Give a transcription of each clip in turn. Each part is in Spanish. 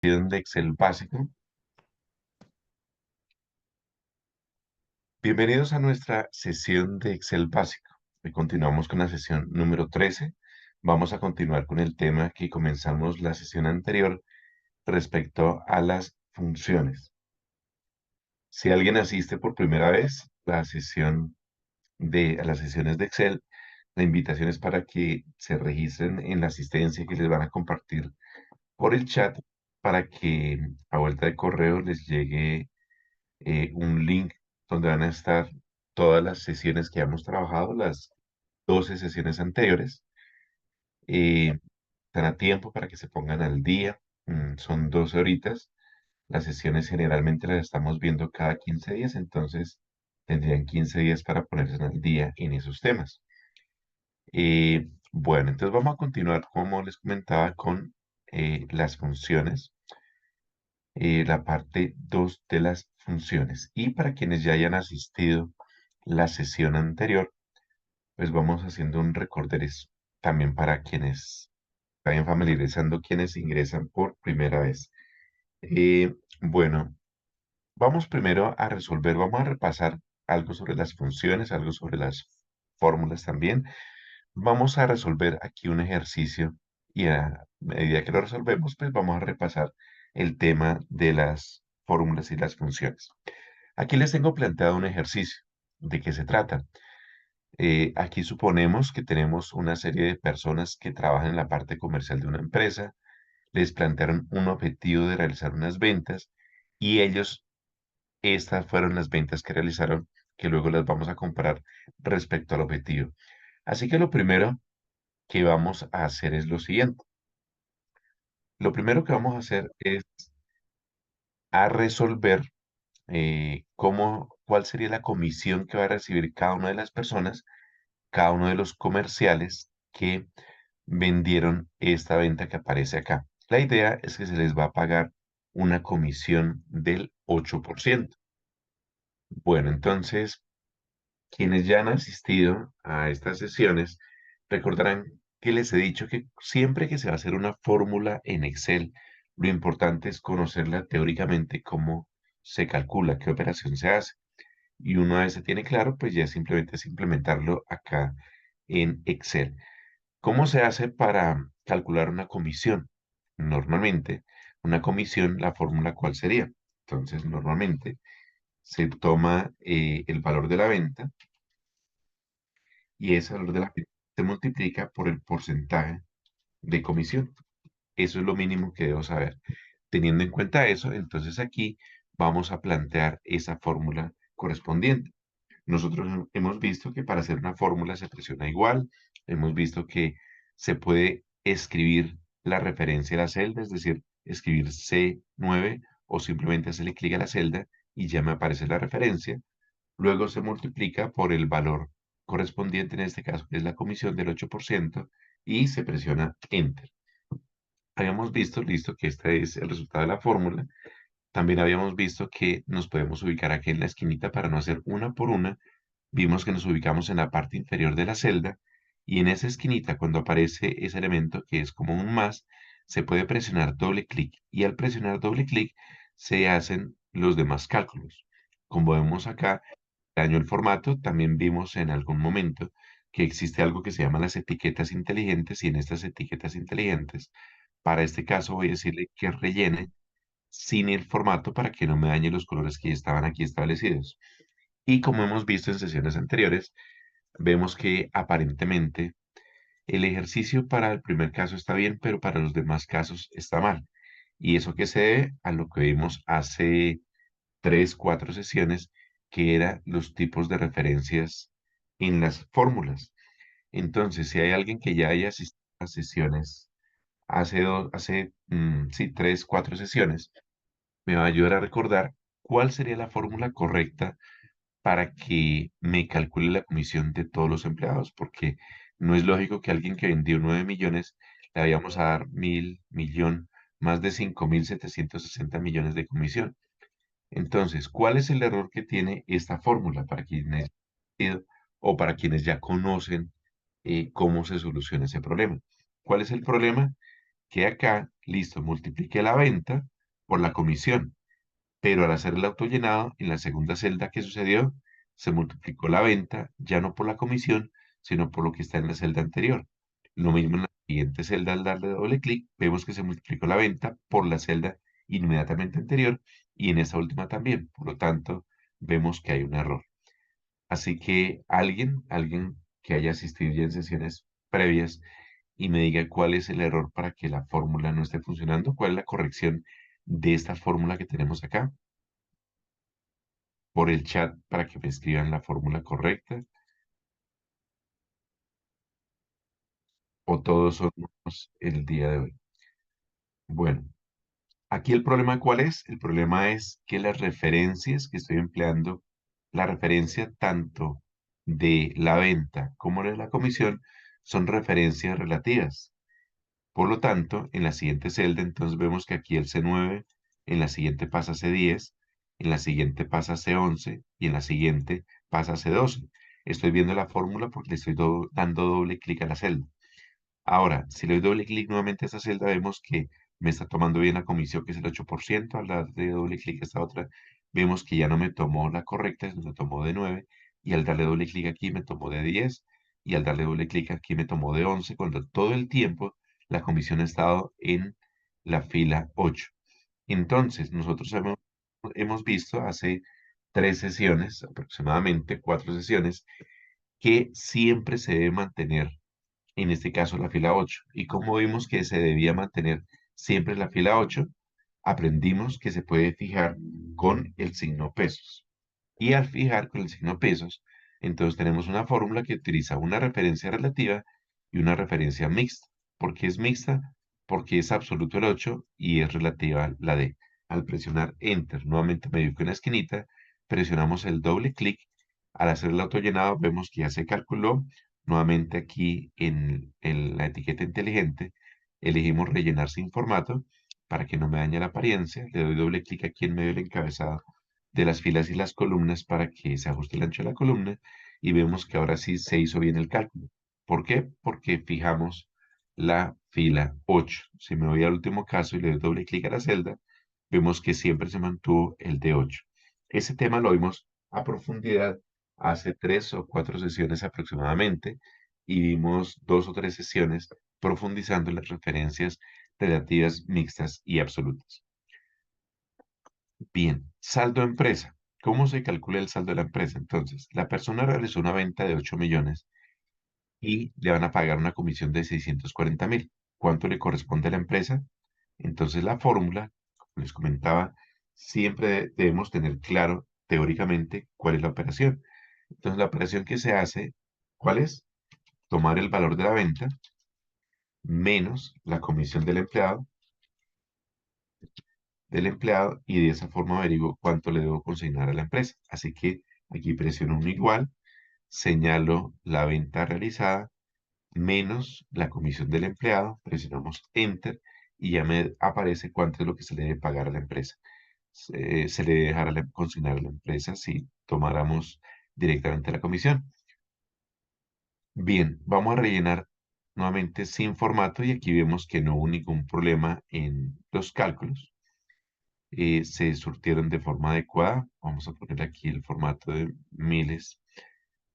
de Excel básico. Bienvenidos a nuestra sesión de Excel básico. Hoy continuamos con la sesión número 13. Vamos a continuar con el tema que comenzamos la sesión anterior respecto a las funciones. Si alguien asiste por primera vez a las sesiones de Excel, la invitación es para que se registren en la asistencia que les van a compartir por el chat para que a vuelta de correo les llegue un link donde van a estar todas las sesiones que hemos trabajado, las 12 sesiones anteriores. Están a tiempo para que se pongan al día. Son 12 horitas. Las sesiones generalmente las estamos viendo cada 15 días, entonces tendrían 15 días para ponerse al día en esos temas. Bueno, entonces vamos a continuar, como les comentaba, con las funciones, la parte 2 de las funciones. Y para quienes ya hayan asistido la sesión anterior, pues vamos haciendo un recorderis también para quienes vayan familiarizando, quienes ingresan por primera vez. Bueno, vamos primero a resolver, vamos a repasar algo sobre las funciones, algo sobre las fórmulas también. Vamos a resolver aquí un ejercicio y a medida que lo resolvemos, pues vamos a repasar el tema de las fórmulas y las funciones. Aquí les tengo planteado un ejercicio. ¿De qué se trata? Aquí suponemos que tenemos una serie de personas que trabajan en la parte comercial de una empresa, les plantearon un objetivo de realizar unas ventas y estas fueron las ventas que realizaron, que luego las vamos a comparar respecto al objetivo. Así que lo primero que vamos a hacer es lo siguiente. Lo primero que vamos a hacer es a resolver cuál sería la comisión que va a recibir cada una de las personas, cada uno de los comerciales que vendieron esta venta que aparece acá. La idea es que se les va a pagar una comisión del 8%. Bueno, entonces, quienes ya han asistido a estas sesiones recordarán que les he dicho que siempre que se va a hacer una fórmula en Excel, lo importante es conocerla teóricamente cómo se calcula, qué operación se hace. Y una vez se tiene claro, pues ya simplemente es implementarlo acá en Excel. ¿Cómo se hace para calcular una comisión? Normalmente, una comisión, la fórmula cuál sería. Entonces, normalmente se toma el valor de la venta y ese valor de la venta se multiplica por el porcentaje de comisión. Eso es lo mínimo que debo saber. Teniendo en cuenta eso, entonces aquí vamos a plantear esa fórmula correspondiente. Nosotros hemos visto que para hacer una fórmula se presiona igual, hemos visto que se puede escribir la referencia a la celda, es decir, escribir C9 o simplemente hacerle clic a la celda y ya me aparece la referencia. Luego se multiplica por el valor correspondiente, en este caso que es la comisión del 8%, y se presiona Enter. Habíamos visto, listo, que este es el resultado de la fórmula. También habíamos visto que nos podemos ubicar aquí en la esquinita para no hacer una por una. Vimos que nos ubicamos en la parte inferior de la celda y en esa esquinita, cuando aparece ese elemento que es como un más, se puede presionar doble clic y al presionar doble clic se hacen los demás cálculos. Como vemos acá, daño el formato, también vimos en algún momento que existe algo que se llama las etiquetas inteligentes y en estas etiquetas inteligentes, para este caso voy a decirle que rellene sin el formato para que no me dañe los colores que ya estaban aquí establecidos. Y como hemos visto en sesiones anteriores, vemos que aparentemente el ejercicio para el primer caso está bien, pero para los demás casos está mal. Y eso que se debe a lo que vimos hace 3, 4 sesiones, que eran los tipos de referencias en las fórmulas. Entonces, si hay alguien que ya haya asistido a sesiones sí, 3, 4 sesiones, me va a ayudar a recordar cuál sería la fórmula correcta para que me calcule la comisión de todos los empleados, porque no es lógico que alguien que vendió 9 millones le vayamos a dar 1.000.000.000, más de 5.760 millones de comisión. Entonces, ¿cuál es el error que tiene esta fórmula para quienes o para quienes ya conocen cómo se soluciona ese problema? ¿Cuál es el problema? Que acá Listo, multipliqué la venta por la comisión, pero al hacer el autollenado, en la segunda celda, ¿qué sucedió? Se multiplicó la venta, ya no por la comisión, sino por lo que está en la celda anterior. Lo mismo en la siguiente celda, al darle doble clic, vemos que se multiplicó la venta por la celda inmediatamente anterior y en esta última también. Por lo tanto, vemos que hay un error. Así que alguien que haya asistido ya en sesiones previas y me diga cuál es el error para que la fórmula no esté funcionando, cuál es la corrección de esta fórmula que tenemos acá, por el chat para que me escriban la fórmula correcta, o todos son nuevos el día de hoy. Bueno, aquí el problema ¿cuál es? El problema es que las referencias que estoy empleando, la referencia tanto de la venta como de la comisión, son referencias relativas. Por lo tanto, en la siguiente celda, entonces vemos que aquí el C9, en la siguiente pasa a C10, en la siguiente pasa a C11 y en la siguiente pasa a C12. Estoy viendo la fórmula porque le estoy dando doble clic a la celda. Ahora, si le doy doble clic nuevamente a esta celda, vemos que me está tomando bien la comisión, que es el 8%. Al darle doble clic a esta otra, vemos que ya no me tomó la correcta, sino me tomó de 9. Y al darle doble clic aquí, me tomó de 10. Y al darle doble clic aquí, me tomó de 11, cuando todo el tiempo la comisión ha estado en la fila 8. Entonces, nosotros hemos visto hace 3 sesiones, aproximadamente 4 sesiones, que siempre se debe mantener en este caso la fila 8. Y como vimos que se debía mantener siempre la fila 8, aprendimos que se puede fijar con el signo pesos. Y al fijar con el signo pesos, entonces tenemos una fórmula que utiliza una referencia relativa y una referencia mixta. ¿Por qué es mixta? Porque es absoluto el 8 y es relativa la D. Al presionar Enter, nuevamente me ubico en la esquinita, presionamos el doble clic. Al hacer el autollenado, vemos que ya se calculó. Nuevamente aquí en la etiqueta inteligente, elegimos rellenar sin formato para que no me dañe la apariencia. Le doy doble clic aquí en medio del encabezado de las filas y las columnas para que se ajuste el ancho de la columna y vemos que ahora sí se hizo bien el cálculo. ¿Por qué? Porque fijamos la fila 8. Si me voy al último caso y le doy doble clic a la celda, vemos que siempre se mantuvo el de 8. Ese tema lo vimos a profundidad hace 3 o 4 sesiones aproximadamente y vimos 2 o 3 sesiones profundizando en las referencias relativas, mixtas y absolutas. Bien, saldo empresa. ¿Cómo se calcula el saldo de la empresa? Entonces, la persona realizó una venta de 8 millones y le van a pagar una comisión de 640.000. ¿Cuánto le corresponde a la empresa? Entonces, la fórmula, como les comentaba, siempre debemos tener claro teóricamente cuál es la operación. Entonces, la operación que se hace, ¿cuál es? Tomar el valor de la venta menos la comisión del empleado y de esa forma averiguo cuánto le debo consignar a la empresa. Así que aquí presiono un igual, señalo la venta realizada menos la comisión del empleado, presionamos Enter y ya me aparece cuánto es lo que se le debe pagar a la empresa. Se le debe dejar consignar a la empresa si tomáramos directamente la comisión. Bien, vamos a rellenar nuevamente sin formato y aquí vemos que no hubo ningún problema en los cálculos. Se surtieron de forma adecuada. Vamos a poner aquí el formato de miles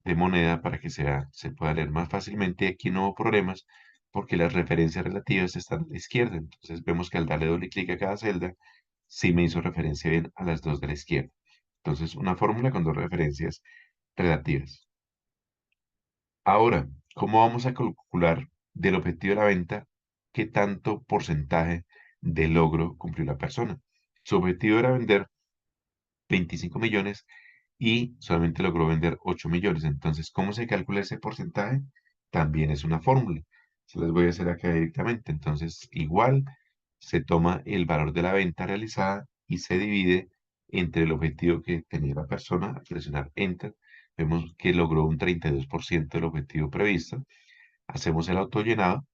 de moneda para que se pueda leer más fácilmente. Aquí no hubo problemas porque las referencias relativas están a la izquierda. Entonces vemos que al darle doble clic a cada celda, sí me hizo referencia bien a las dos de la izquierda. Entonces, una fórmula con dos referencias relativas. Ahora, ¿cómo vamos a calcular del objetivo de la venta qué tanto porcentaje de logro cumplió la persona? Su objetivo era vender 25 millones y solamente logró vender 8 millones. Entonces, ¿cómo se calcula ese porcentaje? También es una fórmula. Se las voy a hacer acá directamente. Entonces, igual se toma el valor de la venta realizada y se divide entre el objetivo que tenía la persona. Al presionar Enter, vemos que logró un 32% del objetivo previsto. Hacemos el autollenado.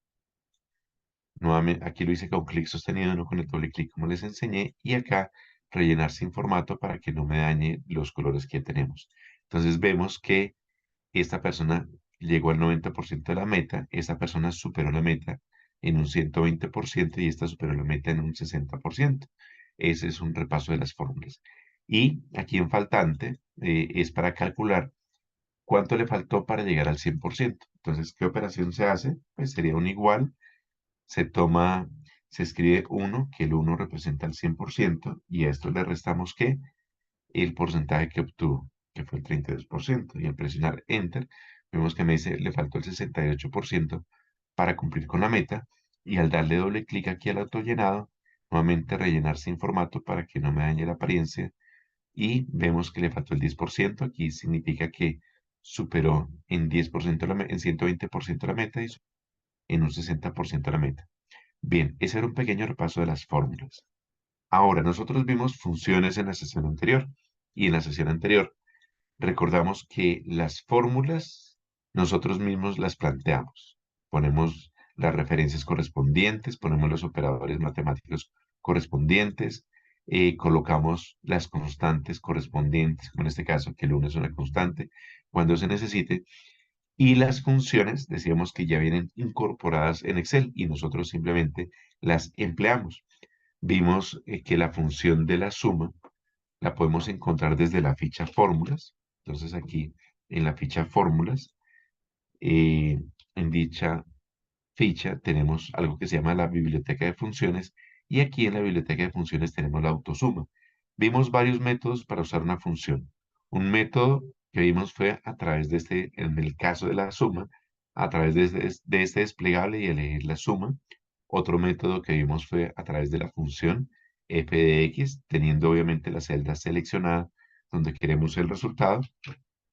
Nuevamente, aquí lo hice con clic sostenido, no con el doble clic como les enseñé. Y acá rellenar sin formato para que no me dañe los colores que tenemos. Entonces vemos que esta persona llegó al 90% de la meta, esta persona superó la meta en un 120% y esta superó la meta en un 60%. Ese es un repaso de las fórmulas. Y aquí en faltante es para calcular cuánto le faltó para llegar al 100%. Entonces, ¿qué operación se hace? Pues sería un igual, se toma, se escribe 1, que el 1 representa el 100%, y a esto le restamos ¿qué? El porcentaje que obtuvo, que fue el 32%. Y al presionar Enter, vemos que me dice, le faltó el 68% para cumplir con la meta. Y al darle doble clic aquí al autollenado, nuevamente rellenar sin formato para que no me dañe la apariencia. Y vemos que le faltó el 10%. Aquí significa que superó en 10% en 120% la meta y en un 60% la meta. Bien, ese era un pequeño repaso de las fórmulas. Ahora, nosotros vimos funciones en la sesión anterior. Y en la sesión anterior recordamos que las fórmulas nosotros mismos las planteamos. Ponemos las referencias correspondientes, ponemos los operadores matemáticos correspondientes, colocamos las constantes correspondientes, como en este caso, que el 1 es una constante, cuando se necesite, y las funciones, decíamos que ya vienen incorporadas en Excel y nosotros simplemente las empleamos. Vimos que la función de la suma la podemos encontrar desde la ficha fórmulas. Entonces aquí en la ficha fórmulas, eh, en dicha ficha tenemos algo que se llama la biblioteca de funciones y aquí en la biblioteca de funciones tenemos la autosuma. Vimos varios métodos para usar una función. Un método que vimos fue a través de este, en el caso de la suma, a través de este desplegable y elegir la suma. Otro método que vimos fue a través de la función f de x, teniendo obviamente la celda seleccionada donde queremos el resultado.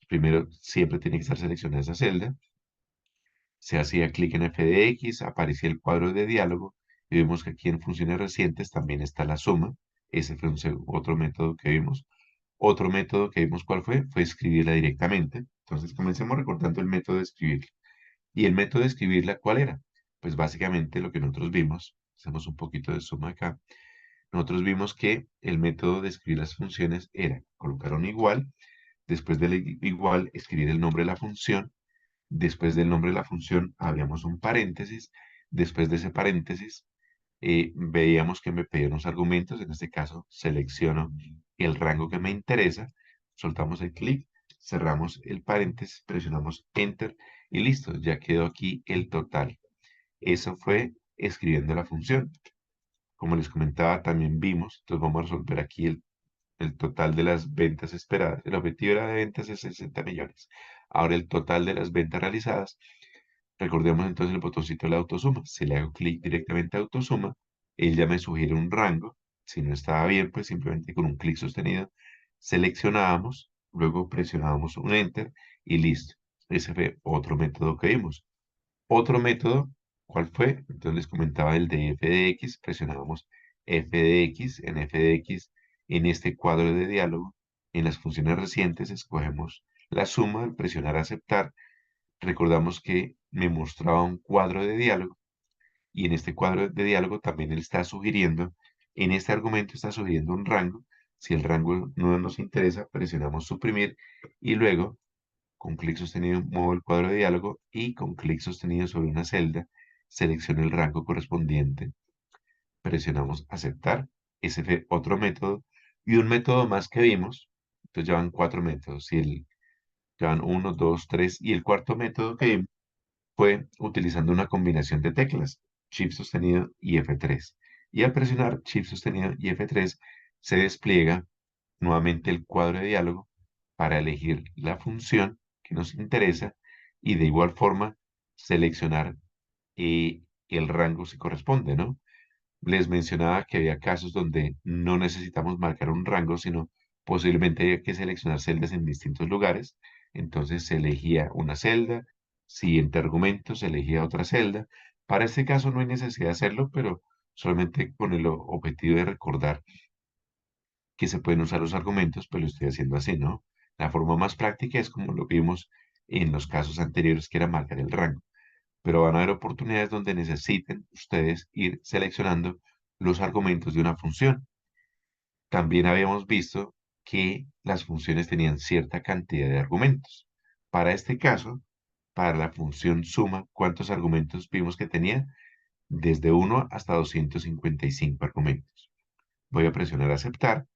Primero siempre tiene que estar seleccionada esa celda. Se hacía clic en f de x, aparecía el cuadro de diálogo y vemos que aquí en funciones recientes también está la suma. Ese fue otro método que vimos. Otro método que vimos cuál fue, fue escribirla directamente. Entonces comencemos recordando el método de escribirla. ¿Y el método de escribirla cuál era? Pues básicamente lo que nosotros vimos, hacemos un poquito de suma acá, nosotros vimos que el método de escribir las funciones era colocar un igual, después del igual escribir el nombre de la función. Después del nombre de la función habíamos un paréntesis. Después de ese paréntesis veíamos que me pedía unos argumentos. En este caso selecciono el rango que me interesa. Soltamos el clic, cerramos el paréntesis, presionamos Enter y listo. Ya quedó aquí el total. Eso fue escribiendo la función. Como les comentaba, también vimos, entonces vamos a resolver aquí el total de las ventas esperadas. El objetivo era de ventas es 60 millones. Ahora el total de las ventas realizadas. Recordemos entonces el botoncito de la autosuma. Si le hago clic directamente a autosuma, él ya me sugiere un rango. Si no estaba bien, pues simplemente con un clic sostenido seleccionábamos, luego presionábamos un enter y listo. Ese fue otro método que vimos. Otro método, ¿cuál fue? Entonces les comentaba el de f de x, presionábamos f de x, en f de x, en este cuadro de diálogo, en las funciones recientes, escogemos la suma, al presionar aceptar, recordamos que me mostraba un cuadro de diálogo, y en este cuadro de diálogo también él está sugiriendo, en este argumento está sugiriendo un rango, si el rango no nos interesa, presionamos suprimir, y luego con clic sostenido muevo el cuadro de diálogo y con clic sostenido sobre una celda selecciono el rango correspondiente. Presionamos aceptar. Ese fue otro método. Y un método más que vimos. Entonces ya van cuatro métodos. Ya van uno, dos, tres. Y el cuarto método que vimos fue utilizando una combinación de teclas. Shift sostenido y F3. Y al presionar Shift sostenido y F3 se despliega nuevamente el cuadro de diálogo para elegir la función que nos interesa y de igual forma seleccionar el rango si corresponde, ¿no? Les mencionaba que había casos donde no necesitamos marcar un rango, sino posiblemente había que seleccionar celdas en distintos lugares. Entonces se elegía una celda, siguiente argumento, se elegía otra celda. Para este caso no hay necesidad de hacerlo, pero solamente con el objetivo de recordar que se pueden usar los argumentos, pues lo estoy haciendo así, ¿no? La forma más práctica es como lo vimos en los casos anteriores, que era marcar el rango. Pero van a haber oportunidades donde necesiten ustedes ir seleccionando los argumentos de una función. También habíamos visto que las funciones tenían cierta cantidad de argumentos. Para este caso, para la función suma, ¿cuántos argumentos vimos que tenía? desde 1 hasta 255 argumentos. Voy a presionar aceptar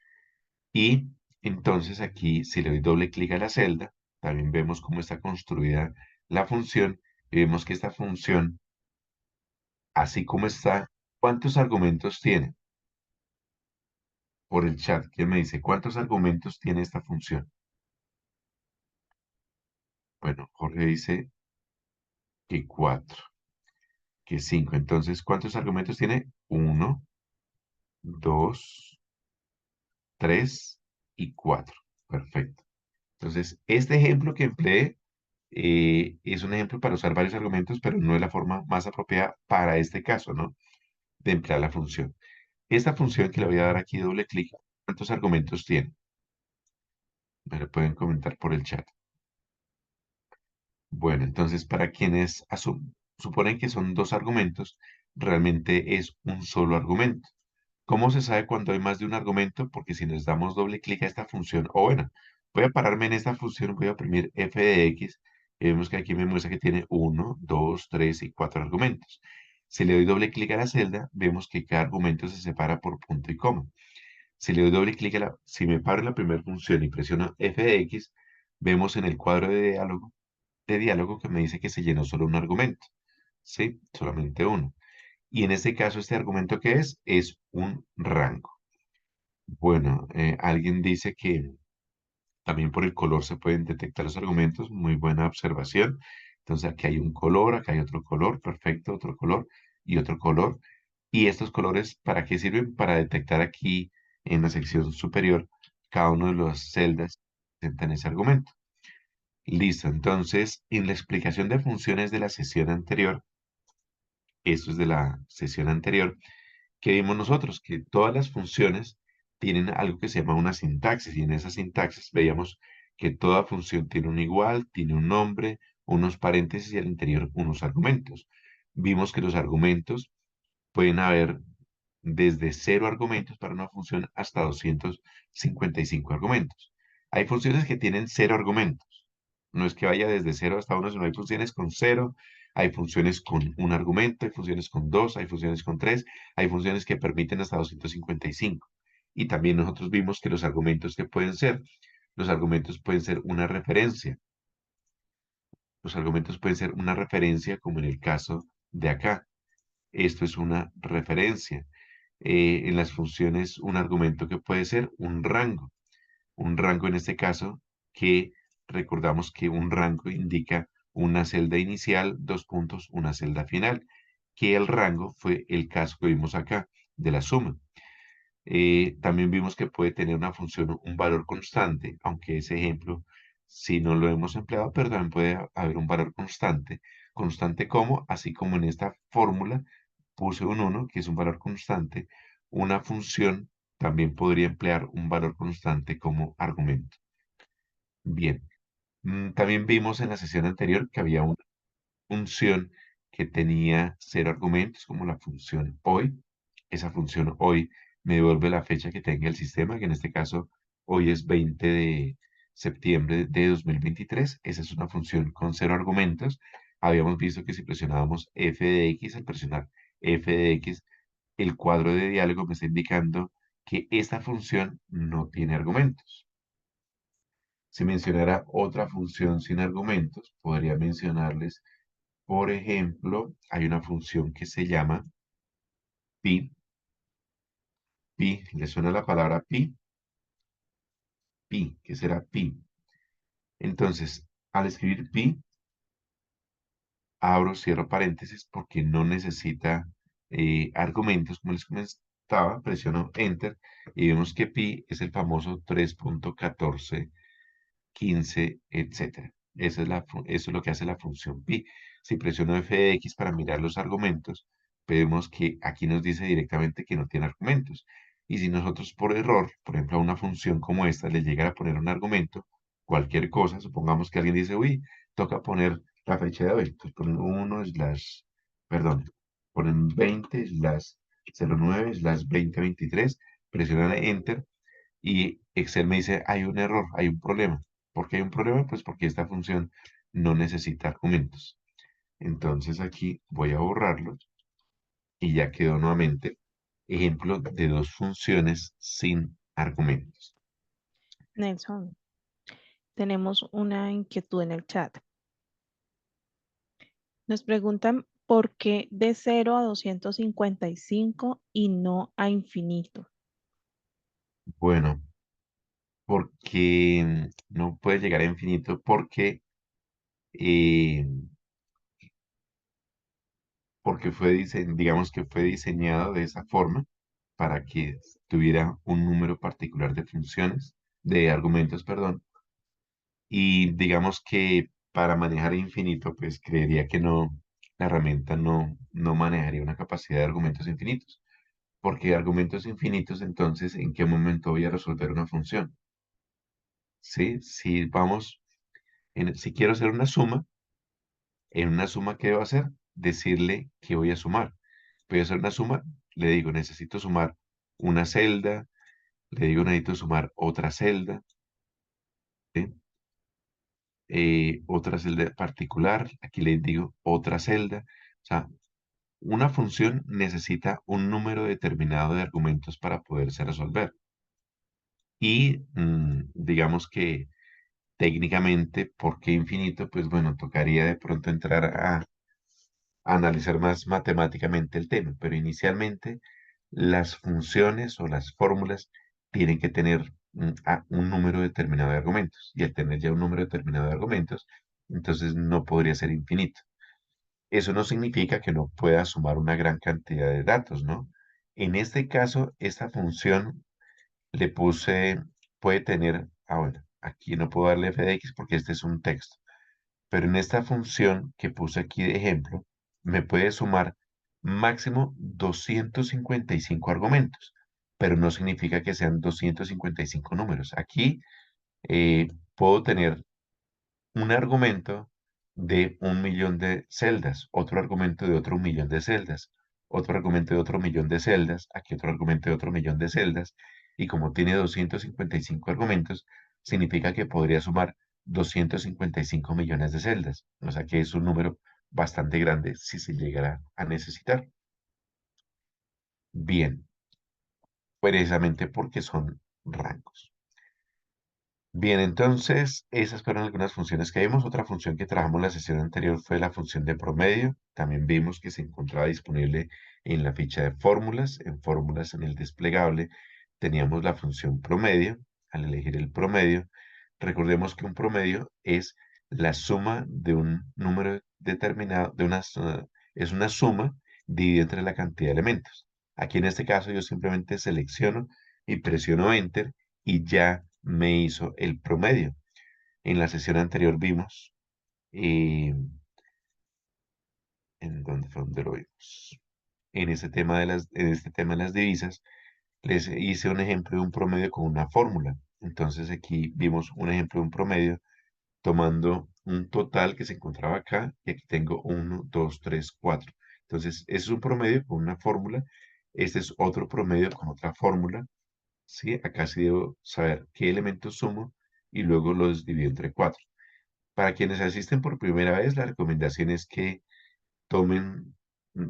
y entonces aquí si le doy doble clic a la celda, también vemos cómo está construida la función y vemos que esta función, así como está, ¿cuántos argumentos tiene? Por el chat, ¿quién me dice cuántos argumentos tiene esta función? Bueno, Jorge dice que 4, que 5. Entonces, ¿cuántos argumentos tiene? 1, 2, 3 y 4. Perfecto. Entonces, este ejemplo que empleé es un ejemplo para usar varios argumentos, pero no es la forma más apropiada para este caso, ¿no? De emplear la función. Esta función que le voy a dar aquí doble clic, ¿cuántos argumentos tiene? Me lo pueden comentar por el chat. Bueno, entonces para quienes suponen que son dos argumentos, realmente es un solo argumento. ¿Cómo se sabe cuando hay más de un argumento? Porque si nos damos doble clic a esta función, o bueno, voy a pararme en esta función, voy a oprimir f de x, y vemos que aquí me muestra que tiene 1, 2, 3 y 4 argumentos. Si le doy doble clic a la celda, vemos que cada argumento se separa por punto y coma. Si le doy doble clic si me paro en la primera función y presiono f de x, vemos en el cuadro de diálogo que me dice que se llenó solo un argumento, ¿sí? Solamente uno. Y en este caso, ¿este argumento qué es? Es un rango. Bueno, alguien dice que también por el color se pueden detectar los argumentos. Muy buena observación. Entonces aquí hay un color, acá hay otro color, perfecto, otro color y otro color. ¿Y estos colores para qué sirven? Para detectar aquí en la sección superior cada uno de las celdas que presentan ese argumento. Listo, entonces en la explicación de funciones de la sesión anterior, esto es de la sesión anterior, que vimos nosotros, que todas las funciones tienen algo que se llama una sintaxis, y en esa sintaxis veíamos que toda función tiene un igual, tiene un nombre, unos paréntesis y al interior unos argumentos. Vimos que los argumentos pueden haber desde 0 argumentos para una función hasta 255 argumentos. Hay funciones que tienen 0 argumentos. No es que vaya desde 0 hasta 1, sino hay funciones con 0, hay funciones con un argumento, hay funciones con 2, hay funciones con 3, hay funciones que permiten hasta 255. Y también nosotros vimos que los argumentos que pueden ser, los argumentos pueden ser una referencia. Los argumentos pueden ser una referencia como en el caso de acá. Esto es una referencia. En las funciones, un argumento que puede ser un rango. Un rango en este caso que recordamos que un rango indica una celda inicial, dos puntos, una celda final, que el rango fue el caso que vimos acá de la suma. También vimos que puede tener una función, un valor constante, aunque ese ejemplo si no lo hemos empleado, pero también puede haber un valor constante. Constante como, así como en esta fórmula puse un 1, que es un valor constante, una función también podría emplear un valor constante como argumento. Bien, también vimos en la sesión anterior que había una función que tenía 0 argumentos, como la función hoy. Esa función hoy me devuelve la fecha que tenga el sistema, que en este caso hoy es 20 de septiembre de 2023. Esa es una función con 0 argumentos. Habíamos visto que si presionábamos f de x, al presionar f de x, el cuadro de diálogo me está indicando que esta función no tiene argumentos. Si mencionara otra función sin argumentos, podría mencionarles, por ejemplo, hay una función que se llama pi. Pi, ¿le suena la palabra pi? Pi, ¿qué será pi? Entonces, al escribir pi, abro, cierro paréntesis porque no necesita argumentos, como les comentaba, presiono enter y vemos que pi es el famoso 3.14 15, etcétera. Eso es lo que hace la función pi. Si presiono f de x para mirar los argumentos, vemos que aquí nos dice directamente que no tiene argumentos. Y si nosotros por error, por ejemplo, a una función como esta, le llegara a poner un argumento, cualquier cosa, supongamos que alguien dice, uy, toca poner la fecha de hoy. Entonces ponen 1 slash, perdón, ponen 20 slash 09 slash 2023, presionan enter y Excel me dice, hay un error, hay un problema. ¿Por qué hay un problema? Pues porque esta función no necesita argumentos. Entonces aquí voy a borrarlo y ya quedó nuevamente ejemplo de dos funciones sin argumentos. Nelson, tenemos una inquietud en el chat. Nos preguntan por qué de 0 a 255 y no a infinito. Bueno, porque no puede llegar a infinito eh, porque digamos que fue diseñado de esa forma para que tuviera un número particular de funciones, de argumentos, perdón, y digamos que para manejar infinito, pues creería que no, la herramienta no manejaría una capacidad de argumentos infinitos, porque argumentos infinitos, entonces, ¿en qué momento voy a resolver una función? ¿Sí? Si vamos, si quiero hacer una suma, en una suma, ¿qué debo hacer? Decirle que voy a sumar. Voy a hacer una suma, le digo, necesito sumar una celda, le digo, necesito sumar otra celda, ¿sí? Otra celda particular, aquí le digo otra celda. O sea, una función necesita un número determinado de argumentos para poderse resolver. Y digamos que técnicamente, ¿por qué infinito? Pues bueno, tocaría de pronto entrar a analizar más matemáticamente el tema, pero inicialmente las funciones o las fórmulas tienen que tener un número determinado de argumentos, y al tener ya un número determinado de argumentos, entonces no podría ser infinito. Eso no significa que no pueda sumar una gran cantidad de datos, ¿no? En este caso, esta función le puse, puede tener, bueno, aquí no puedo darle f de x porque este es un texto, pero en esta función que puse aquí de ejemplo, me puede sumar máximo 255 argumentos, pero no significa que sean 255 números. Aquí puedo tener un argumento de 1 millón de celdas, otro argumento de otro 1 millón de celdas, otro argumento de otro 1 millón de celdas, aquí otro argumento de otro 1 millón de celdas, y como tiene 255 argumentos, significa que podría sumar 255 millones de celdas, o sea que es un número bastante grande si se llegara a necesitar. Bien, precisamente porque son rangos. Bien, entonces esas fueron algunas funciones que vimos. Otra función que trabajamos en la sesión anterior fue la función de promedio. También vimos que se encontraba disponible en la ficha de fórmulas. En fórmulas en el desplegable teníamos la función promedio. Al elegir el promedio, recordemos que un promedio es la suma de un número determinado, es una suma dividida entre la cantidad de elementos. Aquí en este caso yo simplemente selecciono y presiono Enter y ya me hizo el promedio. En la sesión anterior vimos, eh, ¿en dónde fue donde lo vimos? En este tema de las divisas, les hice un ejemplo de un promedio con una fórmula. Entonces aquí vimos un ejemplo de un promedio tomando un total que se encontraba acá, y aquí tengo 1, 2, 3, 4. Entonces, ese es un promedio con una fórmula. Este es otro promedio con otra fórmula. ¿Sí? Acá sí debo saber qué elementos sumo y luego los divido entre 4. Para quienes asisten por primera vez, la recomendación es que tomen, mm,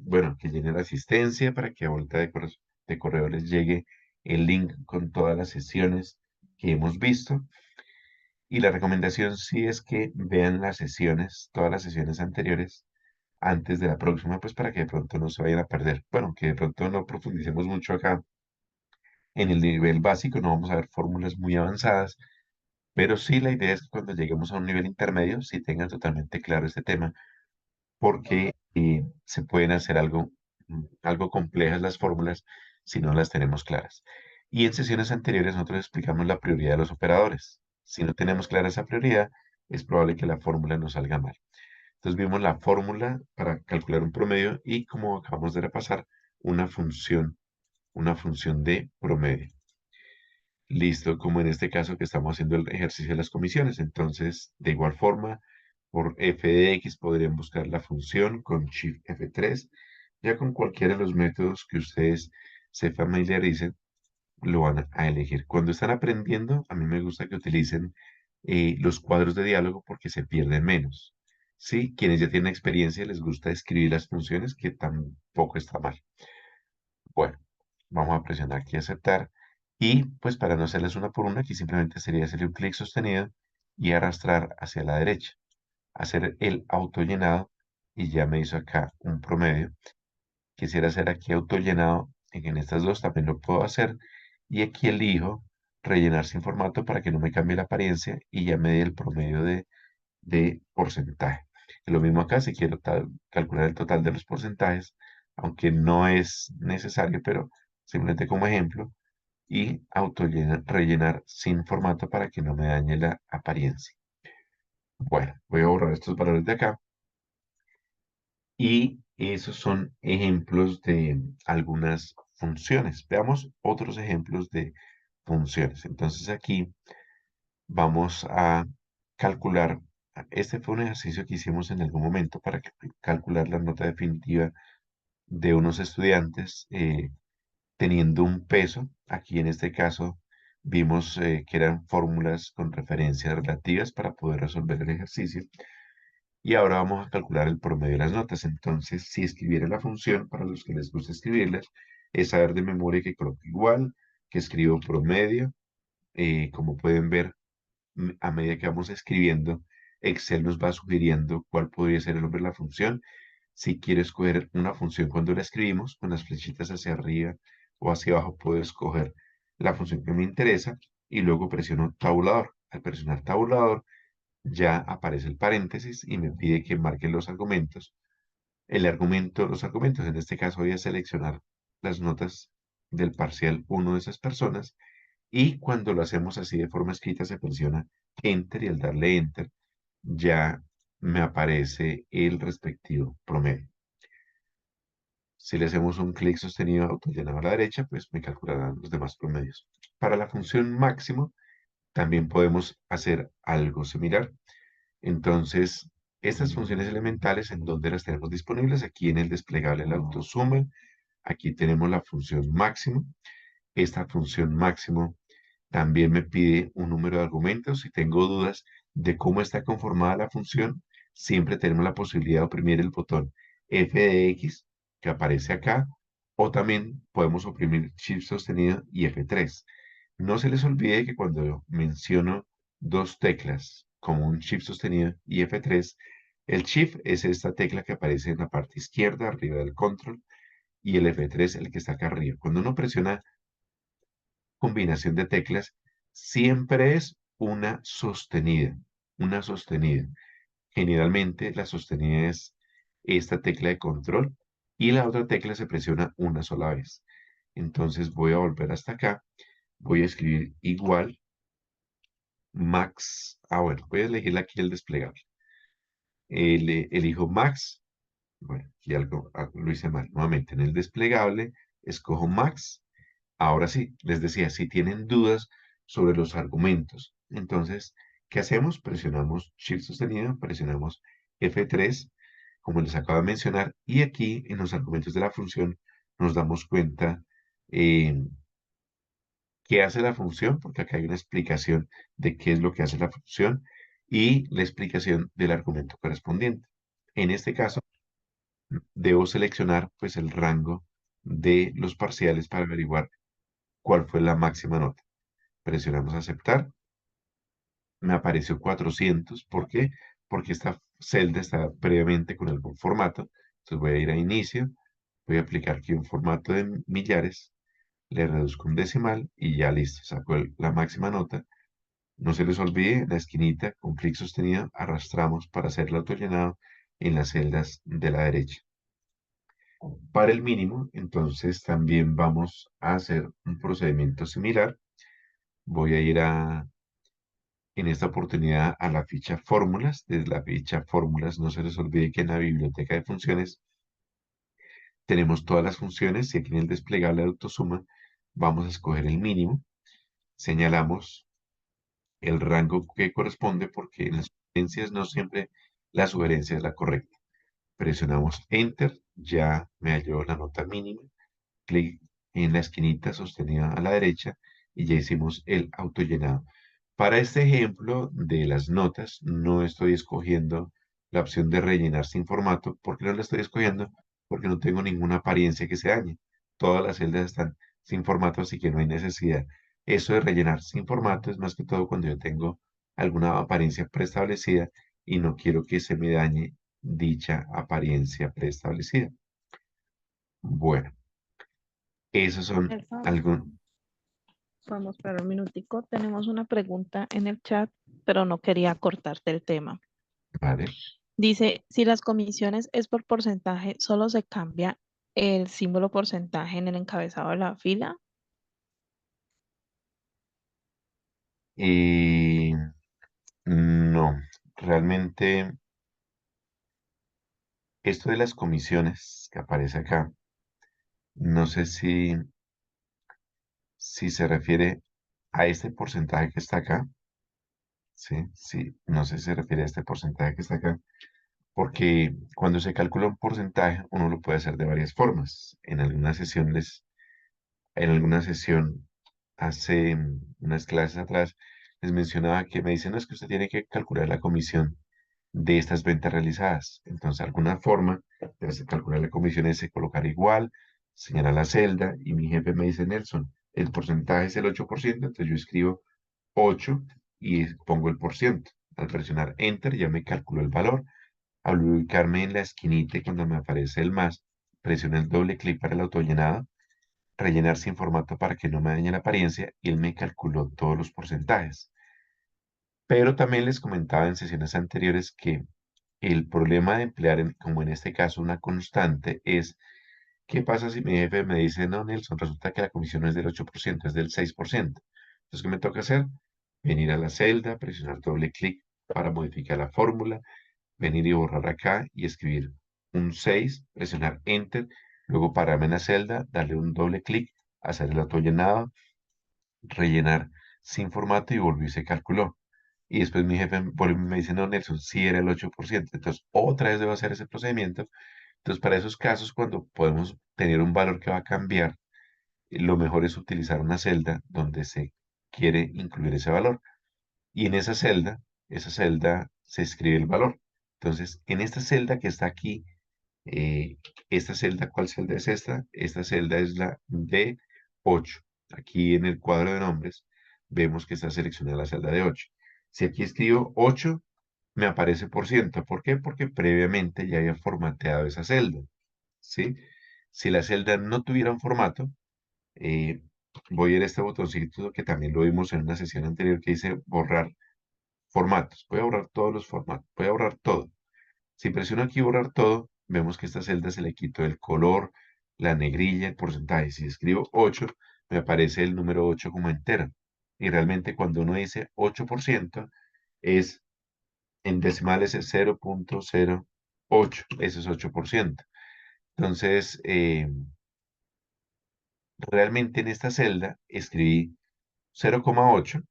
bueno, que llenen la asistencia para que a vuelta de correo les llegue el link con todas las sesiones que hemos visto. Y la recomendación sí es que vean las sesiones, todas las sesiones anteriores, antes de la próxima, pues para que de pronto no se vayan a perder. Bueno, que de pronto no profundicemos mucho acá en el nivel básico, no vamos a ver fórmulas muy avanzadas, pero sí la idea es que cuando lleguemos a un nivel intermedio, sí tengan totalmente claro este tema, porque se pueden hacer algo complejas las fórmulas si no las tenemos claras. Y en sesiones anteriores nosotros explicamos la prioridad de los operadores. Si no tenemos clara esa prioridad, es probable que la fórmula nos salga mal. Entonces vimos la fórmula para calcular un promedio y, como acabamos de repasar, una función de promedio. Listo, como en este caso que estamos haciendo el ejercicio de las comisiones. Entonces, de igual forma, por f de x podrían buscar la función con Shift F3. Ya con cualquiera de los métodos que ustedes se familiaricen, lo van a elegir. Cuando están aprendiendo, a mí me gusta que utilicen los cuadros de diálogo porque se pierden menos. Sí, quienes ya tienen experiencia les gusta escribir las funciones, que tampoco está mal. Bueno, vamos a presionar aquí aceptar. Y pues para no hacerles una por una, aquí simplemente sería hacerle un clic sostenido y arrastrar hacia la derecha. Hacer el autollenado y ya me hizo acá un promedio. Quisiera hacer aquí autollenado en estas dos, también lo puedo hacer. Y aquí elijo rellenar sin formato para que no me cambie la apariencia y ya me dé el promedio de porcentaje. Y lo mismo acá, si quiero calcular el total de los porcentajes, aunque no es necesario, pero simplemente como ejemplo, y rellenar sin formato para que no me dañe la apariencia. Bueno, voy a borrar estos valores de acá y esos son ejemplos de algunas funciones. Veamos otros ejemplos de funciones. Entonces aquí vamos a calcular. Este fue un ejercicio que hicimos en algún momento para calcular la nota definitiva de unos estudiantes teniendo un peso. Aquí en este caso vimos que eran fórmulas con referencias relativas para poder resolver el ejercicio. Y ahora vamos a calcular el promedio de las notas. Entonces, si escribiera la función, para los que les gusta escribirlas, es saber de memoria que coloco igual, que escribo promedio. Como pueden ver, a medida que vamos escribiendo, Excel nos va sugiriendo cuál podría ser el nombre de la función. Si quiero escoger una función cuando la escribimos, con las flechitas hacia arriba o hacia abajo, puedo escoger la función que me interesa y luego presiono tabulador. Al presionar tabulador, ya aparece el paréntesis y me pide que marque los argumentos. Los argumentos, en este caso voy a seleccionar las notas del parcial uno de esas personas y cuando lo hacemos así de forma escrita se presiona Enter y al darle Enter ya me aparece el respectivo promedio. Si le hacemos un clic sostenido autollenado a la derecha, pues me calcularán los demás promedios. Para la función máximo también podemos hacer algo similar. Entonces, estas funciones elementales, ¿en dónde las tenemos disponibles? Aquí en el desplegable el autosuma. Aquí tenemos la función máximo. Esta función máximo también me pide un número de argumentos. Si tengo dudas de cómo está conformada la función, siempre tenemos la posibilidad de oprimir el botón F de X que aparece acá, o también podemos oprimir Shift sostenido y F3. No se les olvide que cuando menciono dos teclas como un Shift sostenido y F3, el Shift es esta tecla que aparece en la parte izquierda, arriba del control, y el F3 el que está acá arriba. Cuando uno presiona combinación de teclas, siempre es una sostenida, una sostenida. Generalmente la sostenida es esta tecla de control y la otra tecla se presiona una sola vez. Entonces voy a volver hasta acá, voy a escribir igual max, bueno, voy a elegir aquí el desplegable. Elijo max, bueno, y algo lo hice mal. Nuevamente en el desplegable, escojo max. Ahora sí, les decía, si tienen dudas sobre los argumentos, entonces, ¿qué hacemos? Presionamos Shift sostenido, presionamos F3, como les acabo de mencionar, y aquí en los argumentos de la función nos damos cuenta eh, qué hace la función, porque acá hay una explicación de qué es lo que hace la función y la explicación del argumento correspondiente. En este caso, debo seleccionar pues el rango de los parciales para averiguar cuál fue la máxima nota. Presionamos aceptar. Me apareció 400. ¿Por qué? Porque esta celda está previamente con algún formato. Entonces voy a ir a inicio. Voy a aplicar aquí un formato de millares. Le reduzco un decimal y ya listo. Saco la máxima nota. No se les olvide, en la esquinita con clic sostenido arrastramos para hacer el autollenado en las celdas de la derecha. Para el mínimo, entonces también vamos a hacer un procedimiento similar. Voy a ir en esta oportunidad a la ficha fórmulas. Desde la ficha fórmulas, no se les olvide que en la biblioteca de funciones tenemos todas las funciones y aquí en el desplegable de autosuma vamos a escoger el mínimo. Señalamos el rango que corresponde porque en las sugerencias no siempre la sugerencia es la correcta. Presionamos Enter, ya me halló la nota mínima. Clic en la esquinita sostenida a la derecha y ya hicimos el autollenado. Para este ejemplo de las notas, no estoy escogiendo la opción de rellenar sin formato. ¿Por qué no la estoy escogiendo? Porque no tengo ninguna apariencia que se dañe. Todas las celdas están sin formato, así que no hay necesidad. Eso de rellenar sin formato es más que todo cuando yo tengo alguna apariencia preestablecida y no quiero que se me dañe dicha apariencia preestablecida. Bueno, esos son Nelson, algunos. podemos esperar un minutico. Tenemos una pregunta en el chat, pero no quería cortarte el tema. Vale. Dice, si las comisiones es por porcentaje, ¿solo se cambia el símbolo porcentaje en el encabezado de la fila? Y no, realmente esto de las comisiones que aparece acá, no sé si se refiere a este porcentaje que está acá. Sí, sí, no sé si se refiere a este porcentaje que está acá, porque cuando se calcula un porcentaje, uno lo puede hacer de varias formas. En alguna sesión hace unas clases atrás, les mencionaba que me dicen, no, es que usted tiene que calcular la comisión de estas ventas realizadas. Entonces, alguna forma de hacer calcular la comisión es colocar igual, señalar la celda, y mi jefe me dice, Nelson, el porcentaje es el 8%, entonces yo escribo 8 y pongo el por ciento. Al presionar Enter ya me calculó el valor. Al ubicarme en la esquinita y cuando me aparece el más, presiono el doble clic para el autollenado, rellenar sin formato para que no me dañe la apariencia y él me calculó todos los porcentajes. Pero también les comentaba en sesiones anteriores que el problema de emplear, como en este caso, una constante es, ¿qué pasa si mi jefe me dice, no, Nelson, resulta que la comisión no es del 8%, es del 6%? Entonces, ¿qué me toca hacer? Venir a la celda, presionar doble clic para modificar la fórmula, venir y borrar acá y escribir un 6, presionar Enter, luego pararme en la celda, darle un doble clic, hacer el autollenado, rellenar sin formato y volvió y se calculó. Y después mi jefe vuelve y me dice, no, Nelson, sí era el 8%. Entonces, otra vez debo hacer ese procedimiento. Entonces, para esos casos, cuando podemos tener un valor que va a cambiar, lo mejor es utilizar una celda donde se quiere incluir ese valor. Y en esa celda se escribe el valor. Entonces, en esta celda que está aquí, eh, esta celda, ¿cuál celda es esta? Esta celda es la D8. Aquí en el cuadro de nombres vemos que está seleccionada la celda de 8. Si aquí escribo 8, me aparece por ciento. ¿Por qué? Porque previamente ya había formateado esa celda. ¿Sí? Si la celda no tuviera un formato, eh, voy a ir a este botoncito que también lo vimos en una sesión anterior que dice borrar formatos. Voy a borrar todos los formatos. Voy a borrar todo. Si presiono aquí borrar todo, vemos que esta celda se le quitó el color, la negrilla, el porcentaje. Si escribo 8, me aparece el número 8 como entero. Y realmente cuando uno dice 8%, es en decimales es 0,08. Eso es 8%. Entonces, realmente en esta celda escribí 0,8,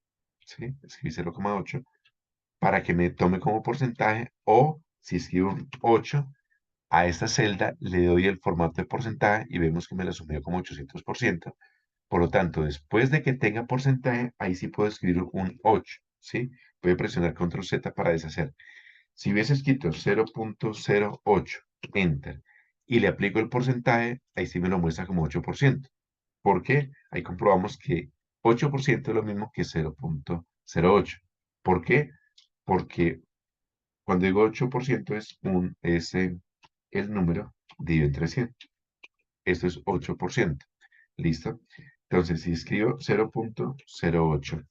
¿sí? Escribí 0,8 para que me tome como porcentaje o si escribo un 8, a esta celda le doy el formato de porcentaje y vemos que me la sumió como 800%. Por lo tanto, después de que tenga porcentaje, ahí sí puedo escribir un 8, ¿sí? Voy a presionar Control Z para deshacer. Si hubiese escrito 0,08, Enter, y le aplico el porcentaje, ahí sí me lo muestra como 8%. ¿Por qué? Ahí comprobamos que 8% es lo mismo que 0,08. ¿Por qué? Porque cuando digo 8% es el número dividido entre 100. Esto es 8%. ¿Listo? Entonces, si escribo 0,08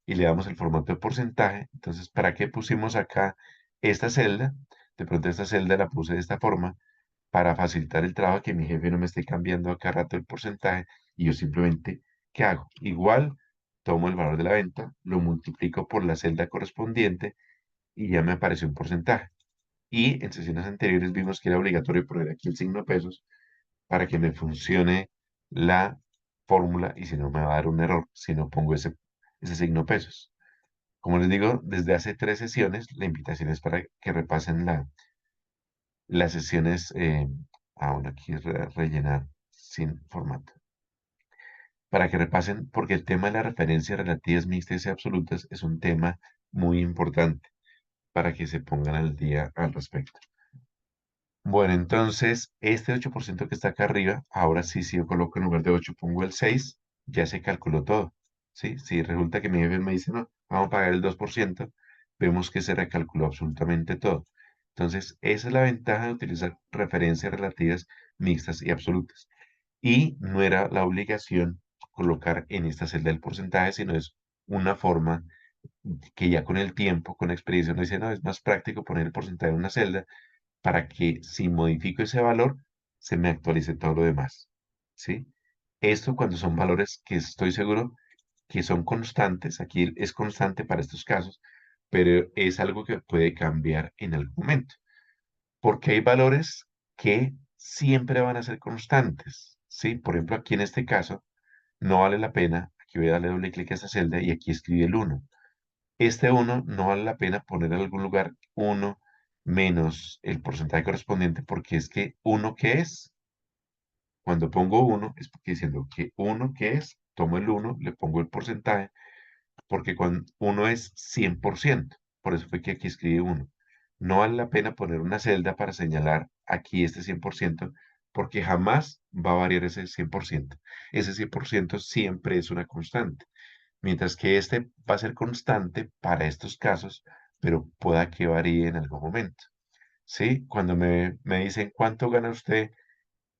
y le damos el formato de porcentaje, entonces, ¿para qué pusimos acá esta celda? De pronto esta celda la puse de esta forma para facilitar el trabajo, que mi jefe no me esté cambiando a cada rato el porcentaje y yo simplemente, ¿qué hago? Igual, tomo el valor de la venta, lo multiplico por la celda correspondiente y ya me apareció un porcentaje. Y en sesiones anteriores vimos que era obligatorio poner aquí el signo pesos para que me funcione la fórmula y si no me va a dar un error si no pongo ese signo pesos. Como les digo, desde hace 3 sesiones, la invitación es para que repasen las sesiones, bueno, aquí es rellenar sin formato. Para que repasen, porque el tema de las referencias relativas mixtas y absolutas es un tema muy importante. para que se pongan al día al respecto. Bueno, entonces, este 8% que está acá arriba, ahora sí, si yo coloco en lugar de 8 pongo el 6, ya se calculó todo, ¿sí? Si resulta que mi jefe me dice, no, vamos a pagar el 2%, vemos que se recalculó absolutamente todo. Entonces, esa es la ventaja de utilizar referencias relativas mixtas y absolutas. Y no era la obligación colocar en esta celda el porcentaje, sino es una forma que ya con el tiempo, con la experiencia, uno dice, no, es más práctico poner el porcentaje en una celda para que si modifico ese valor, se me actualice todo lo demás, ¿sí? Esto cuando son valores que estoy seguro que son constantes, aquí es constante para estos casos, pero es algo que puede cambiar en algún momento, porque hay valores que siempre van a ser constantes, ¿sí? Por ejemplo, aquí en este caso, no vale la pena, aquí voy a darle doble clic a esta celda y aquí escribe el 1. Este 1 no vale la pena poner en algún lugar 1 menos el porcentaje correspondiente porque es que 1 ¿qué es? Cuando pongo 1 es porque diciendo que 1 ¿qué es? Tomo el 1, le pongo el porcentaje porque cuando 1 es 100%. Por eso fue que aquí escribí 1. No vale la pena poner una celda para señalar aquí este 100% porque jamás va a variar ese 100%. Ese 100% siempre es una constante. Mientras que este va a ser constante para estos casos, pero pueda que varíe en algún momento. ¿Sí? Cuando me dicen cuánto gana usted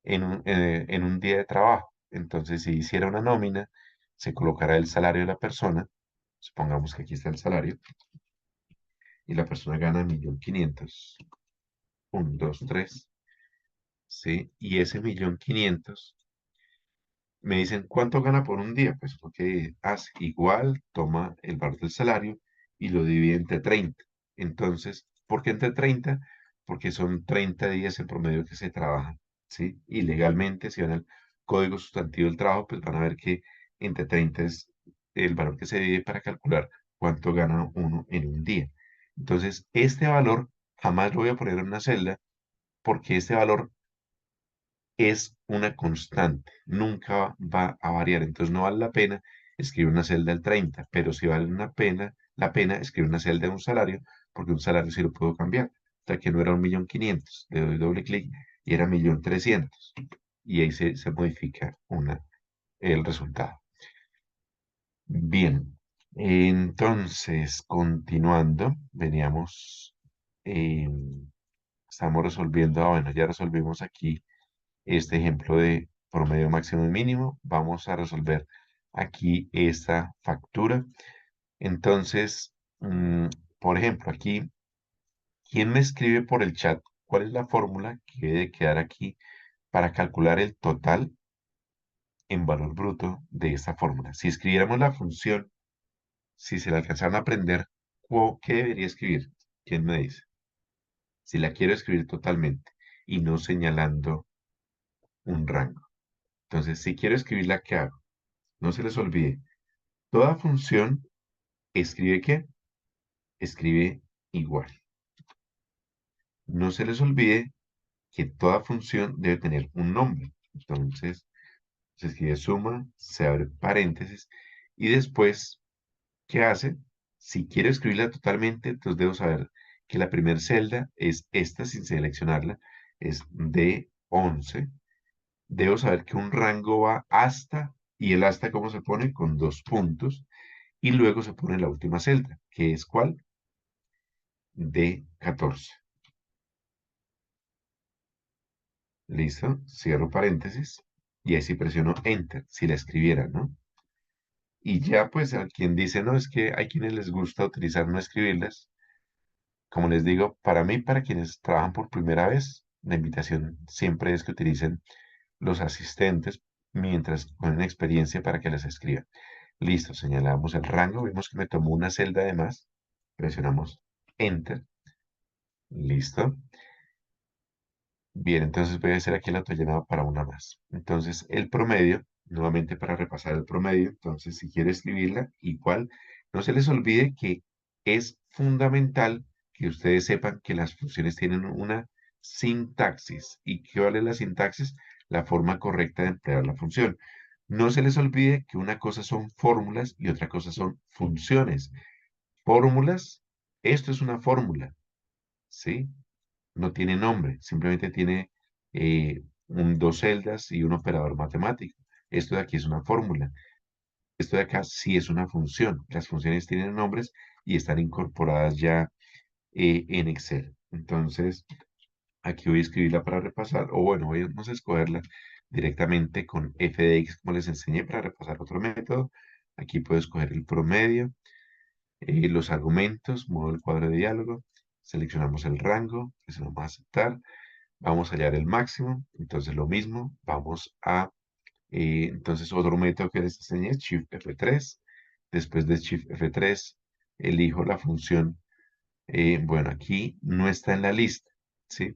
en un día de trabajo, entonces si hiciera una nómina, se colocará el salario de la persona, supongamos que aquí está el salario, y la persona gana 1.500.000, 1, 2, 3, ¿sí? Y ese 1.500.000 me dicen, ¿cuánto gana por un día? Pues lo que hace igual, toma el valor del salario y lo divide entre 30. Entonces, ¿por qué entre 30? Porque son 30 días en promedio que se trabajan, ¿sí? Y legalmente, si van al Código Sustantivo del Trabajo, pues van a ver que entre 30 es el valor que se divide para calcular cuánto gana uno en un día. Entonces, este valor jamás lo voy a poner en una celda porque este valor es una constante, nunca va a variar. Entonces no vale la pena escribir una celda del 30, pero si vale la pena escribir una celda de un salario, porque un salario sí lo puedo cambiar. O sea que no era 1.500.000, le doy doble clic y era 1.300.000. Y ahí se modifica el resultado. Bien, entonces continuando, veníamos, eh, estamos resolviendo, bueno, ya resolvimos aquí este ejemplo de promedio máximo y mínimo. Vamos a resolver aquí esta factura. Entonces, por ejemplo, aquí, ¿quién me escribe por el chat? ¿Cuál es la fórmula que debe quedar aquí para calcular el total en valor bruto de esta fórmula? Si escribiéramos la función, si se la alcanzaron a aprender, ¿qué debería escribir? ¿Quién me dice? Si la quiero escribir totalmente y no señalando un rango. Entonces, si quiero escribirla, ¿qué hago? No se les olvide, toda función escribe ¿qué? Escribe igual. No se les olvide que toda función debe tener un nombre. Entonces, se escribe suma, se abre paréntesis y después, ¿qué hace? Si quiero escribirla totalmente, entonces debo saber que la primera celda es esta sin seleccionarla, es D11. Debo saber que un rango va hasta, y el hasta, ¿cómo se pone? Con dos puntos. Y luego se pone la última celda, que es ¿cuál? D14. ¿Listo? Cierro paréntesis. Y ahí sí presiono Enter, si la escribiera, ¿no? Y ya pues a quien dice, no, es que hay quienes les gusta utilizar no escribirlas. Como les digo, para mí, para quienes trabajan por primera vez, la invitación siempre es que utilicen los asistentes mientras ponen experiencia para que las escriban. Listo, señalamos el rango, vemos que me tomó una celda de más, presionamos Enter, listo. Bien, entonces voy a hacer aquí el autollenado para una más. Entonces, el promedio, nuevamente para repasar el promedio, entonces si quiere escribirla, igual, no se les olvide que es fundamental que ustedes sepan que las funciones tienen una sintaxis. ¿Y qué vale la sintaxis? La forma correcta de emplear la función. No se les olvide que una cosa son fórmulas y otra cosa son funciones. Fórmulas Esto es una fórmula, ¿sí? No tiene nombre, simplemente tiene dos celdas y un operador matemático. Esto de aquí es una fórmula. Esto de acá sí es una función. Las funciones tienen nombres y están incorporadas ya en Excel. Entonces, aquí voy a escribirla para repasar, o bueno, vamos a escogerla directamente con f de x, como les enseñé, para repasar otro método. Aquí puedo escoger el promedio, los argumentos, modo del cuadro de diálogo, seleccionamos el rango, presionamos a aceptar, vamos a hallar el máximo, entonces lo mismo, vamos a, entonces otro método que les enseñé es Shift F3, después de Shift F3, elijo la función, bueno, aquí no está en la lista, ¿sí?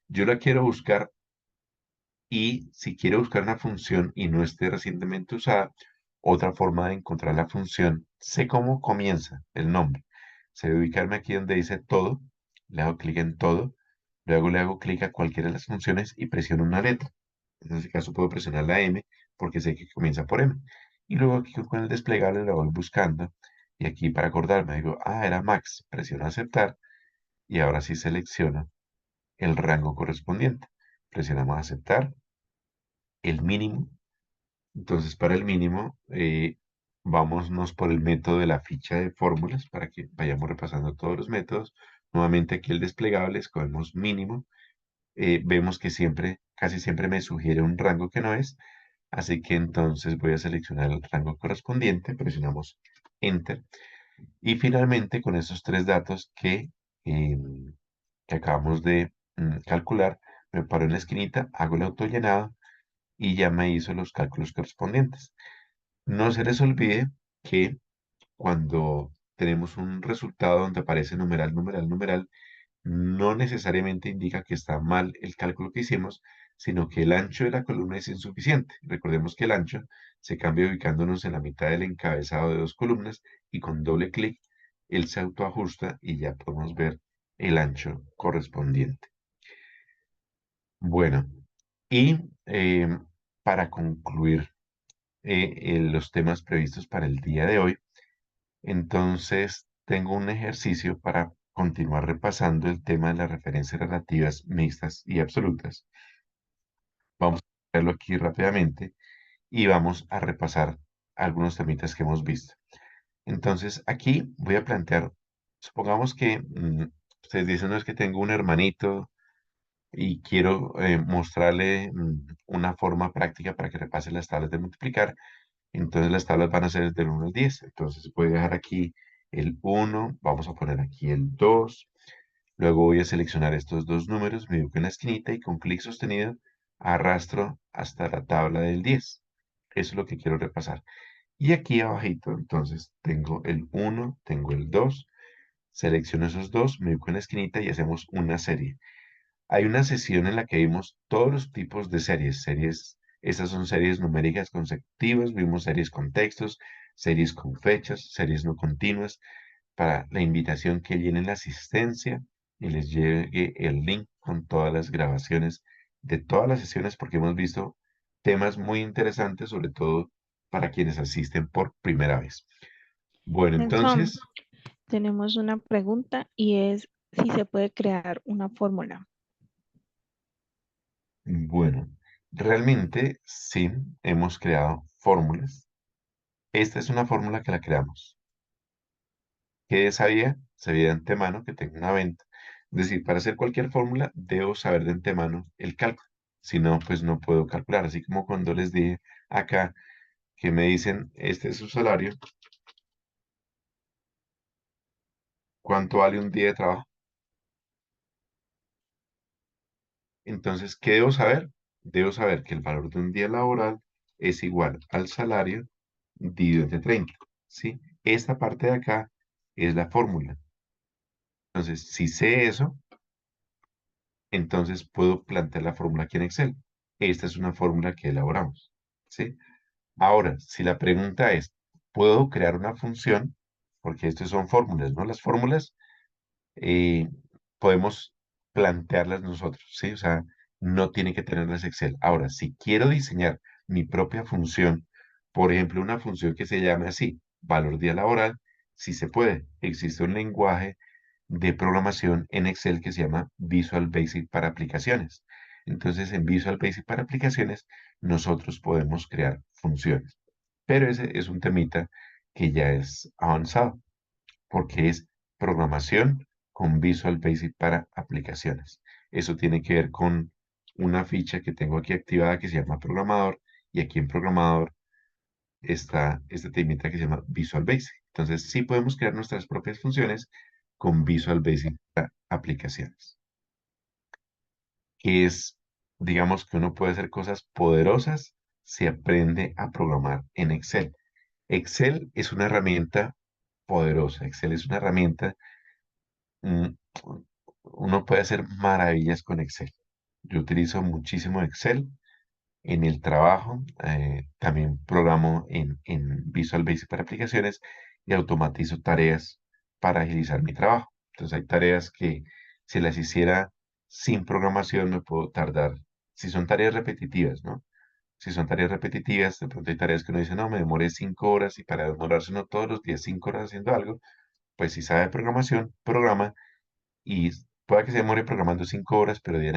Yo la quiero buscar y si quiero buscar una función y no esté recientemente usada, otra forma de encontrar la función, sé cómo comienza el nombre. Se debe ubicarme aquí donde dice todo, le hago clic en todo, luego le hago clic a cualquiera de las funciones y presiono una letra. En este caso puedo presionar la M porque sé que comienza por M. Y luego aquí con el desplegable la voy buscando y aquí para acordarme digo, ah, era Max, presiono aceptar y ahora sí selecciono el rango correspondiente. Presionamos aceptar el mínimo. Entonces, para el mínimo, vámonos por el método de la ficha de fórmulas para que vayamos repasando todos los métodos. Nuevamente aquí el desplegable, escogemos mínimo. Vemos que siempre, casi siempre me sugiere un rango que no es. Así que entonces voy a seleccionar el rango correspondiente, presionamos Enter. Y finalmente, con esos tres datos que acabamos de calcular, me paro en la esquinita, hago el autollenado y ya me hizo los cálculos correspondientes. No se les olvide que cuando tenemos un resultado donde aparece numeral, numeral, numeral, no necesariamente indica que está mal el cálculo que hicimos, sino que el ancho de la columna es insuficiente. Recordemos que el ancho se cambia ubicándonos en la mitad del encabezado de dos columnas y con doble clic él se autoajusta y ya podemos ver el ancho correspondiente. Bueno, y para concluir los temas previstos para el día de hoy, entonces tengo un ejercicio para continuar repasando el tema de las referencias relativas mixtas y absolutas. Vamos a verlo aquí rápidamente y vamos a repasar algunos temitas que hemos visto. Entonces aquí voy a plantear, supongamos que ustedes dicen, no es que tengo un hermanito y quiero mostrarle una forma práctica para que repase las tablas de multiplicar. Entonces las tablas van a ser del 1 al 10. Entonces voy a dejar aquí el 1, vamos a poner aquí el 2. Luego voy a seleccionar estos dos números, me ubico en la esquinita y con clic sostenido arrastro hasta la tabla del 10. Eso es lo que quiero repasar. Y aquí abajito, entonces, tengo el 1, tengo el 2. Selecciono esos dos, me ubico en la esquinita y hacemos una serie. Hay una sesión en la que vimos todos los tipos de series. Estas son series numéricas consecutivas, vimos series con textos, series con fechas, series no continuas. Para la invitación que llenen la asistencia y les llegue el link con todas las grabaciones de todas las sesiones porque hemos visto temas muy interesantes, sobre todo para quienes asisten por primera vez. Bueno, Nelson, entonces, tenemos una pregunta y es si se puede crear una fórmula. bueno, realmente sí hemos creado fórmulas. Esta es una fórmula que la creamos. ¿Qué sabía? Sabía de antemano que tengo una venta. Es decir, para hacer cualquier fórmula, debo saber de antemano el cálculo. Si no, pues no puedo calcular. Así como cuando les dije acá que me dicen, este es su salario, ¿cuánto vale un día de trabajo? Entonces, ¿qué debo saber? Debo saber que el valor de un día laboral es igual al salario dividido entre 30. ¿Sí? Esta parte de acá es la fórmula. Entonces, si sé eso, entonces puedo plantear la fórmula aquí en Excel. Esta es una fórmula que elaboramos, ¿sí? Ahora, si la pregunta es, ¿puedo crear una función? Porque estas son fórmulas, ¿no? Las fórmulas eh, podemos plantearlas nosotros, ¿sí? O sea, no tiene que tenerlas Excel. Ahora, si quiero diseñar mi propia función, por ejemplo, una función que se llame así, valor día laboral, sí se puede. Existe un lenguaje de programación en Excel que se llama Visual Basic para aplicaciones. Entonces, en Visual Basic para aplicaciones, nosotros podemos crear funciones. Pero ese es un temita que ya es avanzado, porque es programación con Visual Basic para aplicaciones. Eso tiene que ver con una ficha que tengo aquí activada que se llama programador, y aquí en programador está este temita que se llama Visual Basic. Entonces, sí podemos crear nuestras propias funciones con Visual Basic para aplicaciones, que es, digamos que uno puede hacer cosas poderosas si aprende a programar en Excel. Excel es una herramienta poderosa. Excel es una herramienta, mm, uno puede hacer maravillas con Excel. Yo utilizo muchísimo Excel en el trabajo. También programo en Visual Basic para aplicaciones y automatizo tareas para agilizar mi trabajo. Entonces hay tareas que si las hiciera sin programación me puedo tardar, si son tareas repetitivas, ¿no? Si son tareas repetitivas, de pronto hay tareas que uno dice, no, me demoré 5 horas, y para demorarse no todos los días 5 horas haciendo algo, pues si sabe programación, programa, y pueda que se demore programando 5 horas, pero de ahí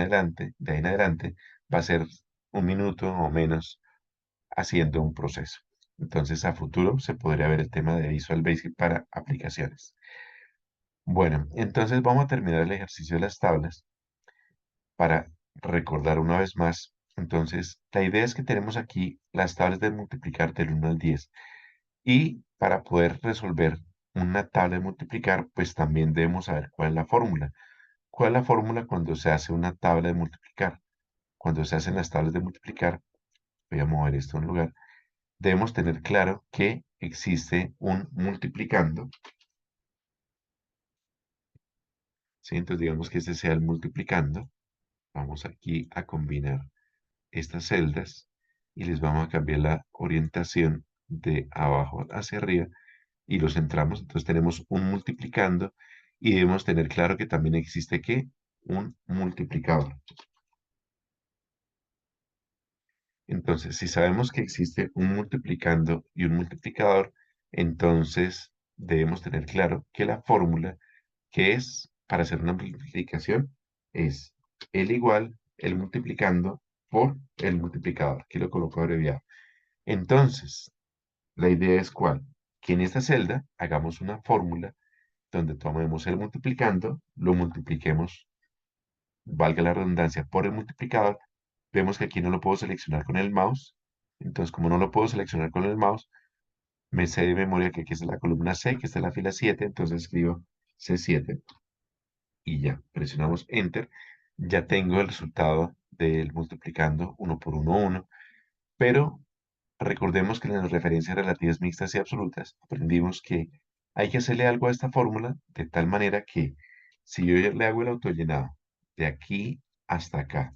en adelante va a ser un minuto o menos haciendo un proceso. Entonces, a futuro se podría ver el tema de Visual Basic para aplicaciones. Bueno, entonces vamos a terminar el ejercicio de las tablas para recordar una vez más. Entonces, la idea es que tenemos aquí las tablas de multiplicar del 1 al 10. Y para poder resolver una tabla de multiplicar, pues también debemos saber cuál es la fórmula. ¿Cuál es la fórmula cuando se hace una tabla de multiplicar? Cuando se hacen las tablas de multiplicar, voy a mover esto a un lugar, debemos tener claro que existe un multiplicando, ¿sí? Entonces digamos que este sea el multiplicando. Vamos aquí a combinar estas celdas y les vamos a cambiar la orientación de abajo hacia arriba y los centramos. Entonces tenemos un multiplicando y debemos tener claro que también existe ¿qué? Un multiplicador. Entonces, si sabemos que existe un multiplicando y un multiplicador, entonces debemos tener claro que la fórmula que es para hacer una multiplicación es el igual, el multiplicando por el multiplicador, que lo coloco abreviado. Entonces, la idea es cuál, que en esta celda hagamos una fórmula donde tomemos el multiplicando, lo multipliquemos, valga la redundancia, por el multiplicador. Vemos que aquí no lo puedo seleccionar con el mouse. Entonces, como no lo puedo seleccionar con el mouse, me sé de memoria que aquí es la columna C, que está en la fila 7. Entonces escribo C7 y ya, presionamos Enter. Ya tengo el resultado del multiplicando 1 por 1, 1. Pero recordemos que en las referencias relativas mixtas y absolutas aprendimos que hay que hacerle algo a esta fórmula de tal manera que si yo le hago el autollenado de aquí hasta acá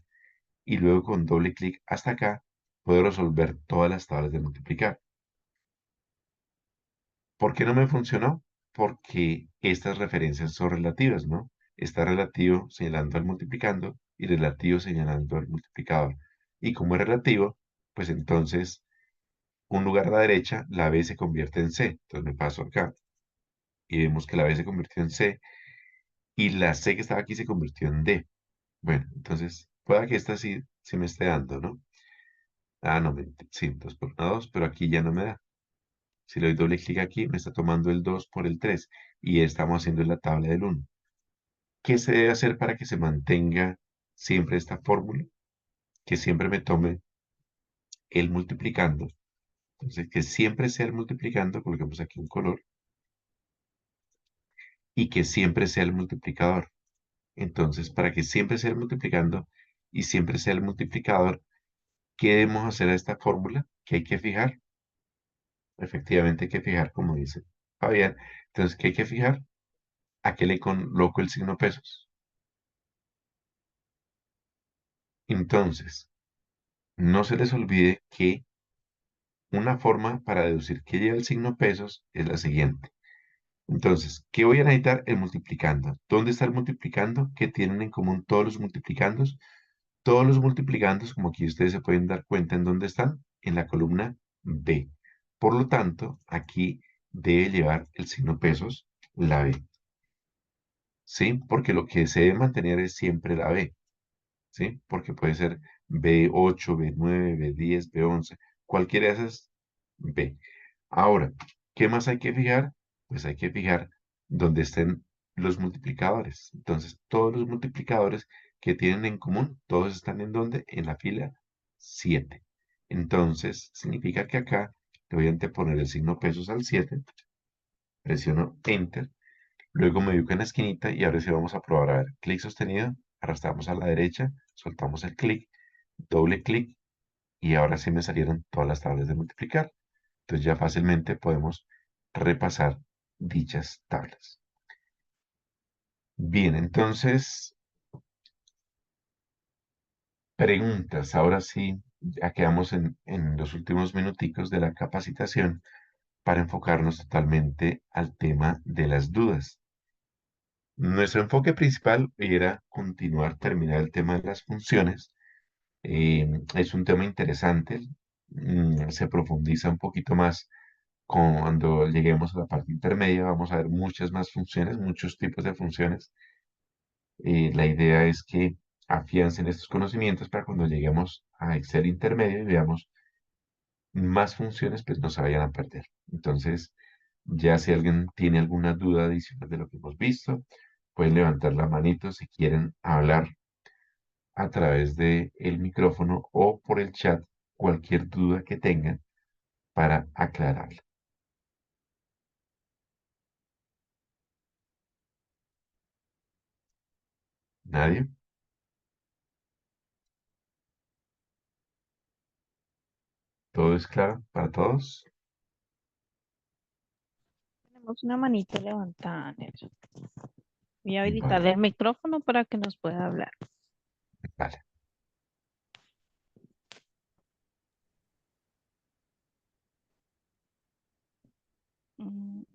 y luego con doble clic hasta acá, puedo resolver todas las tablas de multiplicar. ¿Por qué no me funcionó? Porque estas referencias son relativas, ¿no? Está relativo señalando al multiplicando y relativo señalando al multiplicador. Y como es relativo, pues entonces un lugar a la derecha, la B se convierte en C. Entonces me paso acá y vemos que la B se convirtió en C y la C que estaba aquí se convirtió en D. Bueno, entonces pueda que esta sí me esté dando, ¿no? Ah, no, sí, 2 por 1, 2, pero aquí ya no me da. Si le doy doble clic aquí, me está tomando el 2 por el 3 y estamos haciendo la tabla del 1. ¿Qué se debe hacer para que se mantenga siempre esta fórmula? Que siempre me tome el multiplicando. Entonces, que siempre sea el multiplicando, colocamos aquí un color, y que siempre sea el multiplicador. Entonces, para que siempre sea el multiplicando y siempre sea el multiplicador, ¿qué debemos hacer a esta fórmula? ¿Qué hay que fijar? Efectivamente hay que fijar, como dice Fabián. Entonces, ¿qué hay que fijar? ¿A qué le coloco el signo pesos? Entonces, no se les olvide que una forma para deducir que lleva el signo pesos es la siguiente. Entonces, ¿qué voy a necesitar? El multiplicando. ¿Dónde está el multiplicando? ¿Qué tienen en común todos los multiplicandos? Todos los multiplicandos, como aquí ustedes se pueden dar cuenta en dónde están, en la columna B. Por lo tanto, aquí debe llevar el signo pesos la B. ¿sí? Porque lo que se debe mantener es siempre la B, ¿sí? Porque puede ser B8, B9, B10, B11, cualquiera de esas B. Ahora, ¿qué más hay que fijar? Pues hay que fijar dónde estén los multiplicadores. Entonces, todos los multiplicadores que tienen en común, todos están en dónde? En la fila 7. Entonces, significa que acá le voy a anteponer el signo pesos al 7, presiono Enter, luego me ubico en la esquinita y ahora sí vamos a probar. A ver, clic sostenido, arrastramos a la derecha, soltamos el clic, doble clic y ahora sí me salieron todas las tablas de multiplicar. Entonces ya fácilmente podemos repasar dichas tablas. Bien, entonces, preguntas. Ahora sí, ya quedamos en los últimos minuticos de la capacitación para enfocarnos totalmente al tema de las dudas. Nuestro enfoque principal era continuar, terminar el tema de las funciones. Es un tema interesante, se profundiza un poquito más cuando lleguemos a la parte intermedia. Vamos a ver muchas más funciones, muchos tipos de funciones. La idea es que afiancen estos conocimientos para cuando lleguemos a Excel intermedio y veamos más funciones, pues no se vayan a perder. Entonces, ya si alguien tiene alguna duda adicional de lo que hemos visto, pueden levantar la manito si quieren hablar a través del micrófono o por el chat cualquier duda que tengan para aclararla. ¿Nadie? ¿Todo es claro para todos? Tenemos una manito levantada, Nelson. Voy a Vale, habilitarle el micrófono para que nos pueda hablar. vale.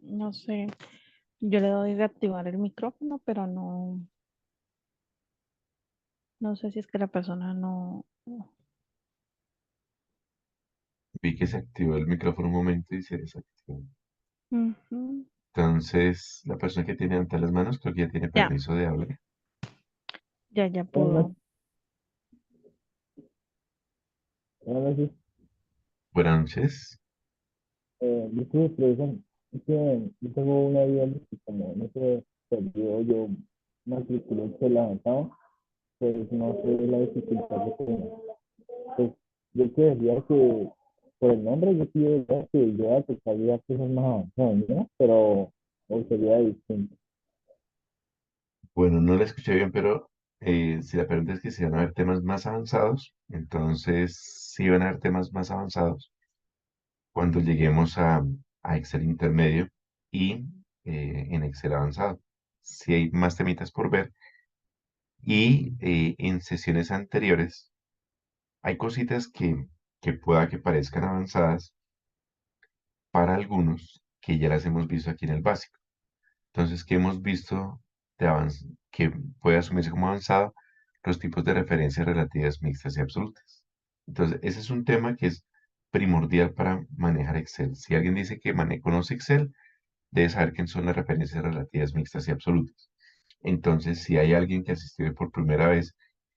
No sé, yo le doy de activar el micrófono, pero no sé si es que la persona no. Vi que se activó el micrófono un momento y se desactivó. Ujú. Entonces, la persona que tiene ante las manos creo que ya tiene Ya, permiso de hablar. ya Buenas pudo. buenas noches. Buenas noches. Disculpe, profesor, es que yo tengo una duda, porque como no sé, perdió yo matriculé el avanzado, pues no sé la dificultad que tiene. Pues yo creería que por el nombre yo creería que yo aceptaría cosas más avanzadas, ¿no? Pero o sería distinto. Bueno, no la escuché bien, pero si la pregunta es que si van a haber temas más avanzados, entonces sí van a haber temas más avanzados cuando lleguemos a Excel intermedio y en Excel avanzado. Si hay más temitas por ver y en sesiones anteriores hay cositas que pueda que parezcan avanzadas para algunos que ya las hemos visto aquí en el básico. Entonces, ¿qué hemos visto que puede asumirse como avanzado? Los tipos de referencias relativas mixtas y absolutas. Entonces, ese es un tema que es primordial para manejar Excel. Si alguien dice que conoce Excel, debe saber qué son las referencias relativas mixtas y absolutas. Entonces, si hay alguien que asistió por primera vez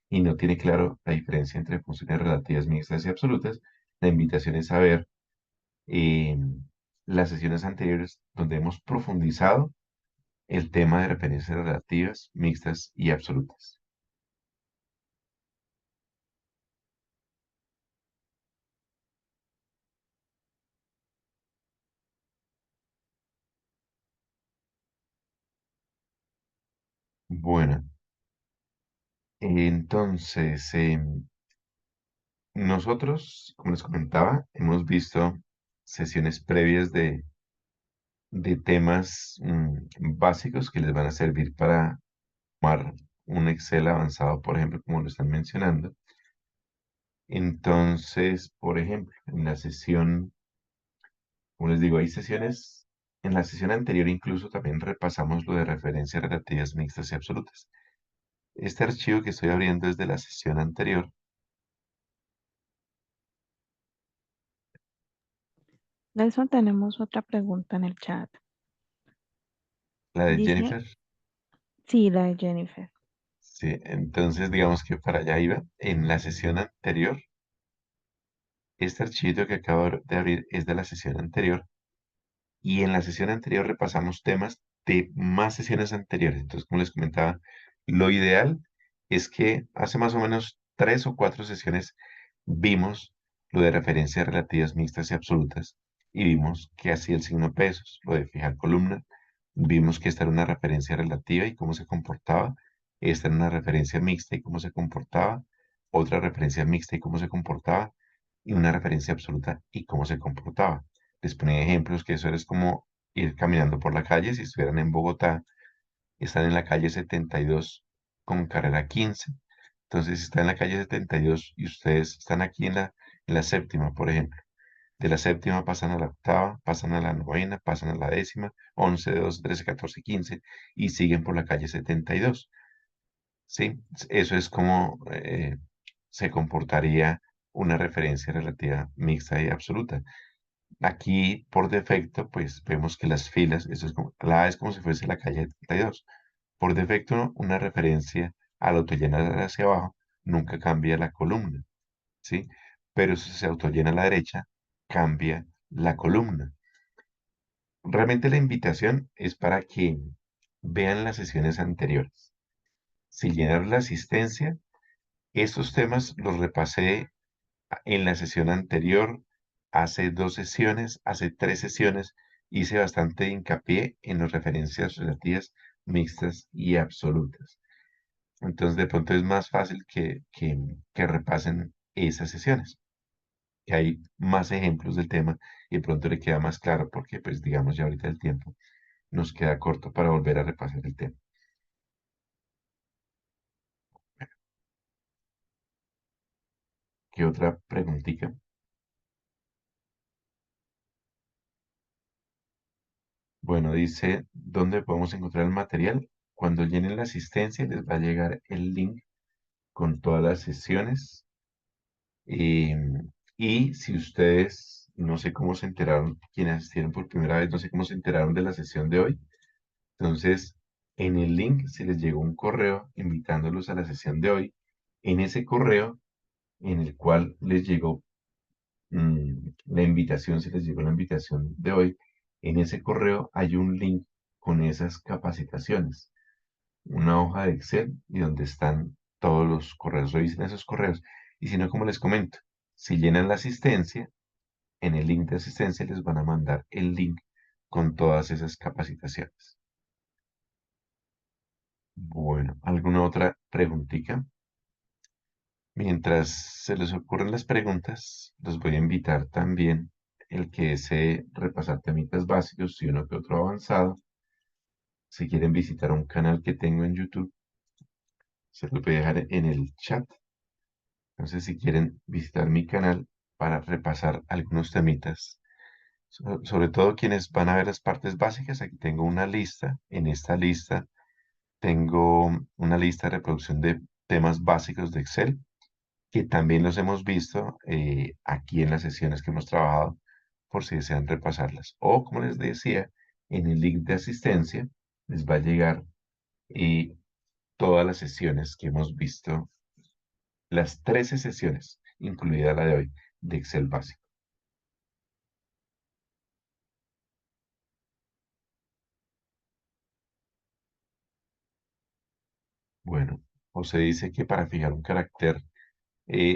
y no tiene claro la diferencia entre funciones relativas mixtas y absolutas, la invitación es a ver eh, las sesiones anteriores donde hemos profundizado el tema de referencias relativas, mixtas y absolutas. Bueno, entonces, nosotros, como les comentaba, hemos visto sesiones previas de temas básicos que les van a servir para armar un Excel avanzado, por ejemplo, como lo están mencionando. Entonces, por ejemplo, en la sesión, como les digo, hay sesiones, en la sesión anterior incluso también repasamos lo de referencias relativas mixtas y absolutas. Este archivo que estoy abriendo es de la sesión anterior, Nelson, tenemos otra pregunta en el chat. la de Dice, Jennifer. Sí, la de Jennifer. Sí, entonces digamos que para allá iba. En la sesión anterior, este archivo que acabo de abrir es de la sesión anterior. Y en la sesión anterior repasamos temas de más sesiones anteriores. Entonces, como les comentaba, lo ideal es que hace más o menos 3 o 4 sesiones vimos lo de referencias relativas mixtas y absolutas y vimos que hacía el signo pesos, lo de fijar columna. Vimos que esta era una referencia relativa y cómo se comportaba. Esta era una referencia mixta y cómo se comportaba. Otra referencia mixta y cómo se comportaba. Y una referencia absoluta y cómo se comportaba. Les ponía ejemplos que eso es como ir caminando por la calle. Si estuvieran en Bogotá, están en la calle 72 con carrera 15. Entonces, si están en la calle 72 y ustedes están aquí en la séptima, por ejemplo. De la séptima pasan a la octava, pasan a la novena, pasan a la décima, 11, 12, 13, 14, 15 y siguen por la calle 72. ¿Sí? Eso es como se comportaría una referencia relativa mixta y absoluta. Aquí, por defecto, pues vemos que las filas, eso es como, la A es como si fuese la calle 32. Por defecto, una referencia al autollenar hacia abajo nunca cambia la columna, ¿sí? Pero si se autollena a la derecha, cambia la columna. Realmente la invitación es para que vean las sesiones anteriores. Si llenaron la asistencia, estos temas los repasé en la sesión anterior, hace 2 sesiones, hace 3 sesiones, hice bastante hincapié en las referencias relativas mixtas y absolutas. Entonces, de pronto es más fácil que repasen esas sesiones, que hay más ejemplos del tema y de pronto le queda más claro porque, pues, digamos, ya ahorita el tiempo nos queda corto para volver a repasar el tema. ¿Qué otra preguntita? Bueno, dice, ¿dónde podemos encontrar el material? Cuando llenen la asistencia, les va a llegar el link con todas las sesiones. Y si ustedes, no sé cómo se enteraron, quienes asistieron por primera vez, no sé cómo se enteraron de la sesión de hoy. Entonces, en el link se les llegó un correo invitándolos a la sesión de hoy. En ese correo, en el cual les llegó la invitación, se les llegó la invitación de hoy. En ese correo hay un link con esas capacitaciones, una hoja de Excel y donde están todos los correos. Revisen esos correos. Y si no, como les comento, si llenan la asistencia, en el link de asistencia les van a mandar el link con todas esas capacitaciones. Bueno, ¿alguna otra preguntita? Mientras se les ocurren las preguntas, los voy a invitar también el que desee repasar temitas básicos y uno que otro avanzado. Si quieren visitar un canal que tengo en YouTube, se los voy a dejar en el chat. Entonces, si quieren visitar mi canal para repasar algunos temitas, sobre todo quienes van a ver las partes básicas, aquí tengo una lista. En esta lista tengo una lista de reproducción de temas básicos de Excel que también los hemos visto aquí en las sesiones que hemos trabajado, por si desean repasarlas. O, como les decía, en el link de asistencia les va a llegar todas las sesiones que hemos visto, las 13 sesiones, incluida la de hoy, de Excel básico. Bueno, José dice que para fijar un carácter,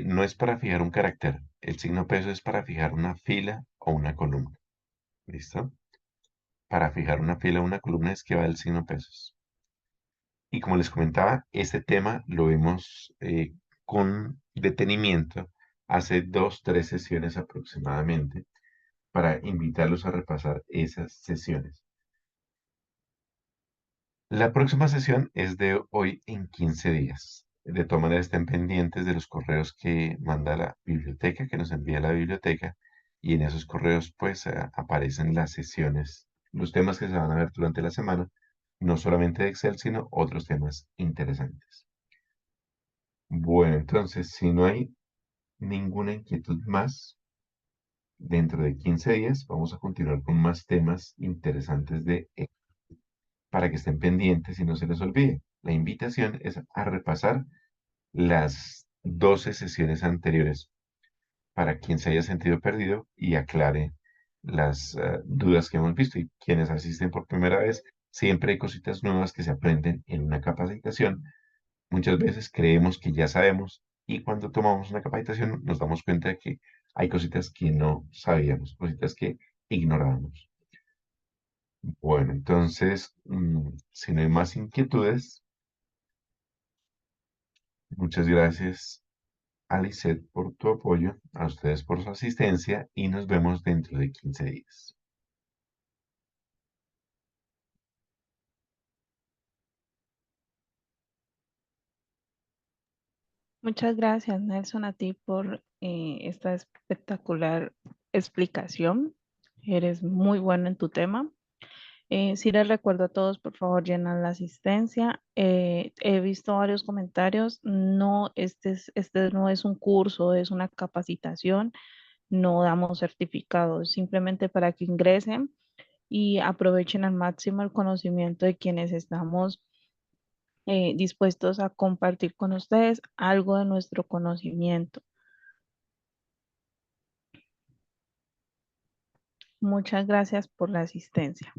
no es para fijar un carácter, el signo peso es para fijar una fila o una columna. ¿Listo? Para fijar una fila o una columna es que va el signo pesos. Y como les comentaba, este tema lo vimos con detenimiento hace 2, 3 sesiones aproximadamente para invitarlos a repasar esas sesiones. La próxima sesión es de hoy en 15 días. De todas maneras, estén pendientes de los correos que manda la biblioteca, que nos envía la biblioteca, y en esos correos pues aparecen las sesiones, los temas que se van a ver durante la semana, no solamente de Excel, sino otros temas interesantes. Bueno, entonces, si no hay ninguna inquietud más, dentro de 15 días vamos a continuar con más temas interesantes de para que estén pendientes y no se les olvide. La invitación es a repasar las 12 sesiones anteriores para quien se haya sentido perdido y aclare las dudas que hemos visto. Y quienes asisten por primera vez, siempre hay cositas nuevas que se aprenden en una capacitación. Muchas veces creemos que ya sabemos y cuando tomamos una capacitación nos damos cuenta de que hay cositas que no sabíamos, cositas que ignorábamos. Bueno, entonces, si no hay más inquietudes, muchas gracias a Lisette por tu apoyo, a ustedes por su asistencia y nos vemos dentro de 15 días. Muchas gracias, Nelson, a ti por esta espectacular explicación. Eres muy bueno en tu tema. Sí les recuerdo a todos, por favor, llenan la asistencia. He visto varios comentarios. No, este no es un curso, es una capacitación. No damos certificados, simplemente para que ingresen y aprovechen al máximo el conocimiento de quienes estamos dispuestos a compartir con ustedes algo de nuestro conocimiento. Muchas gracias por la asistencia.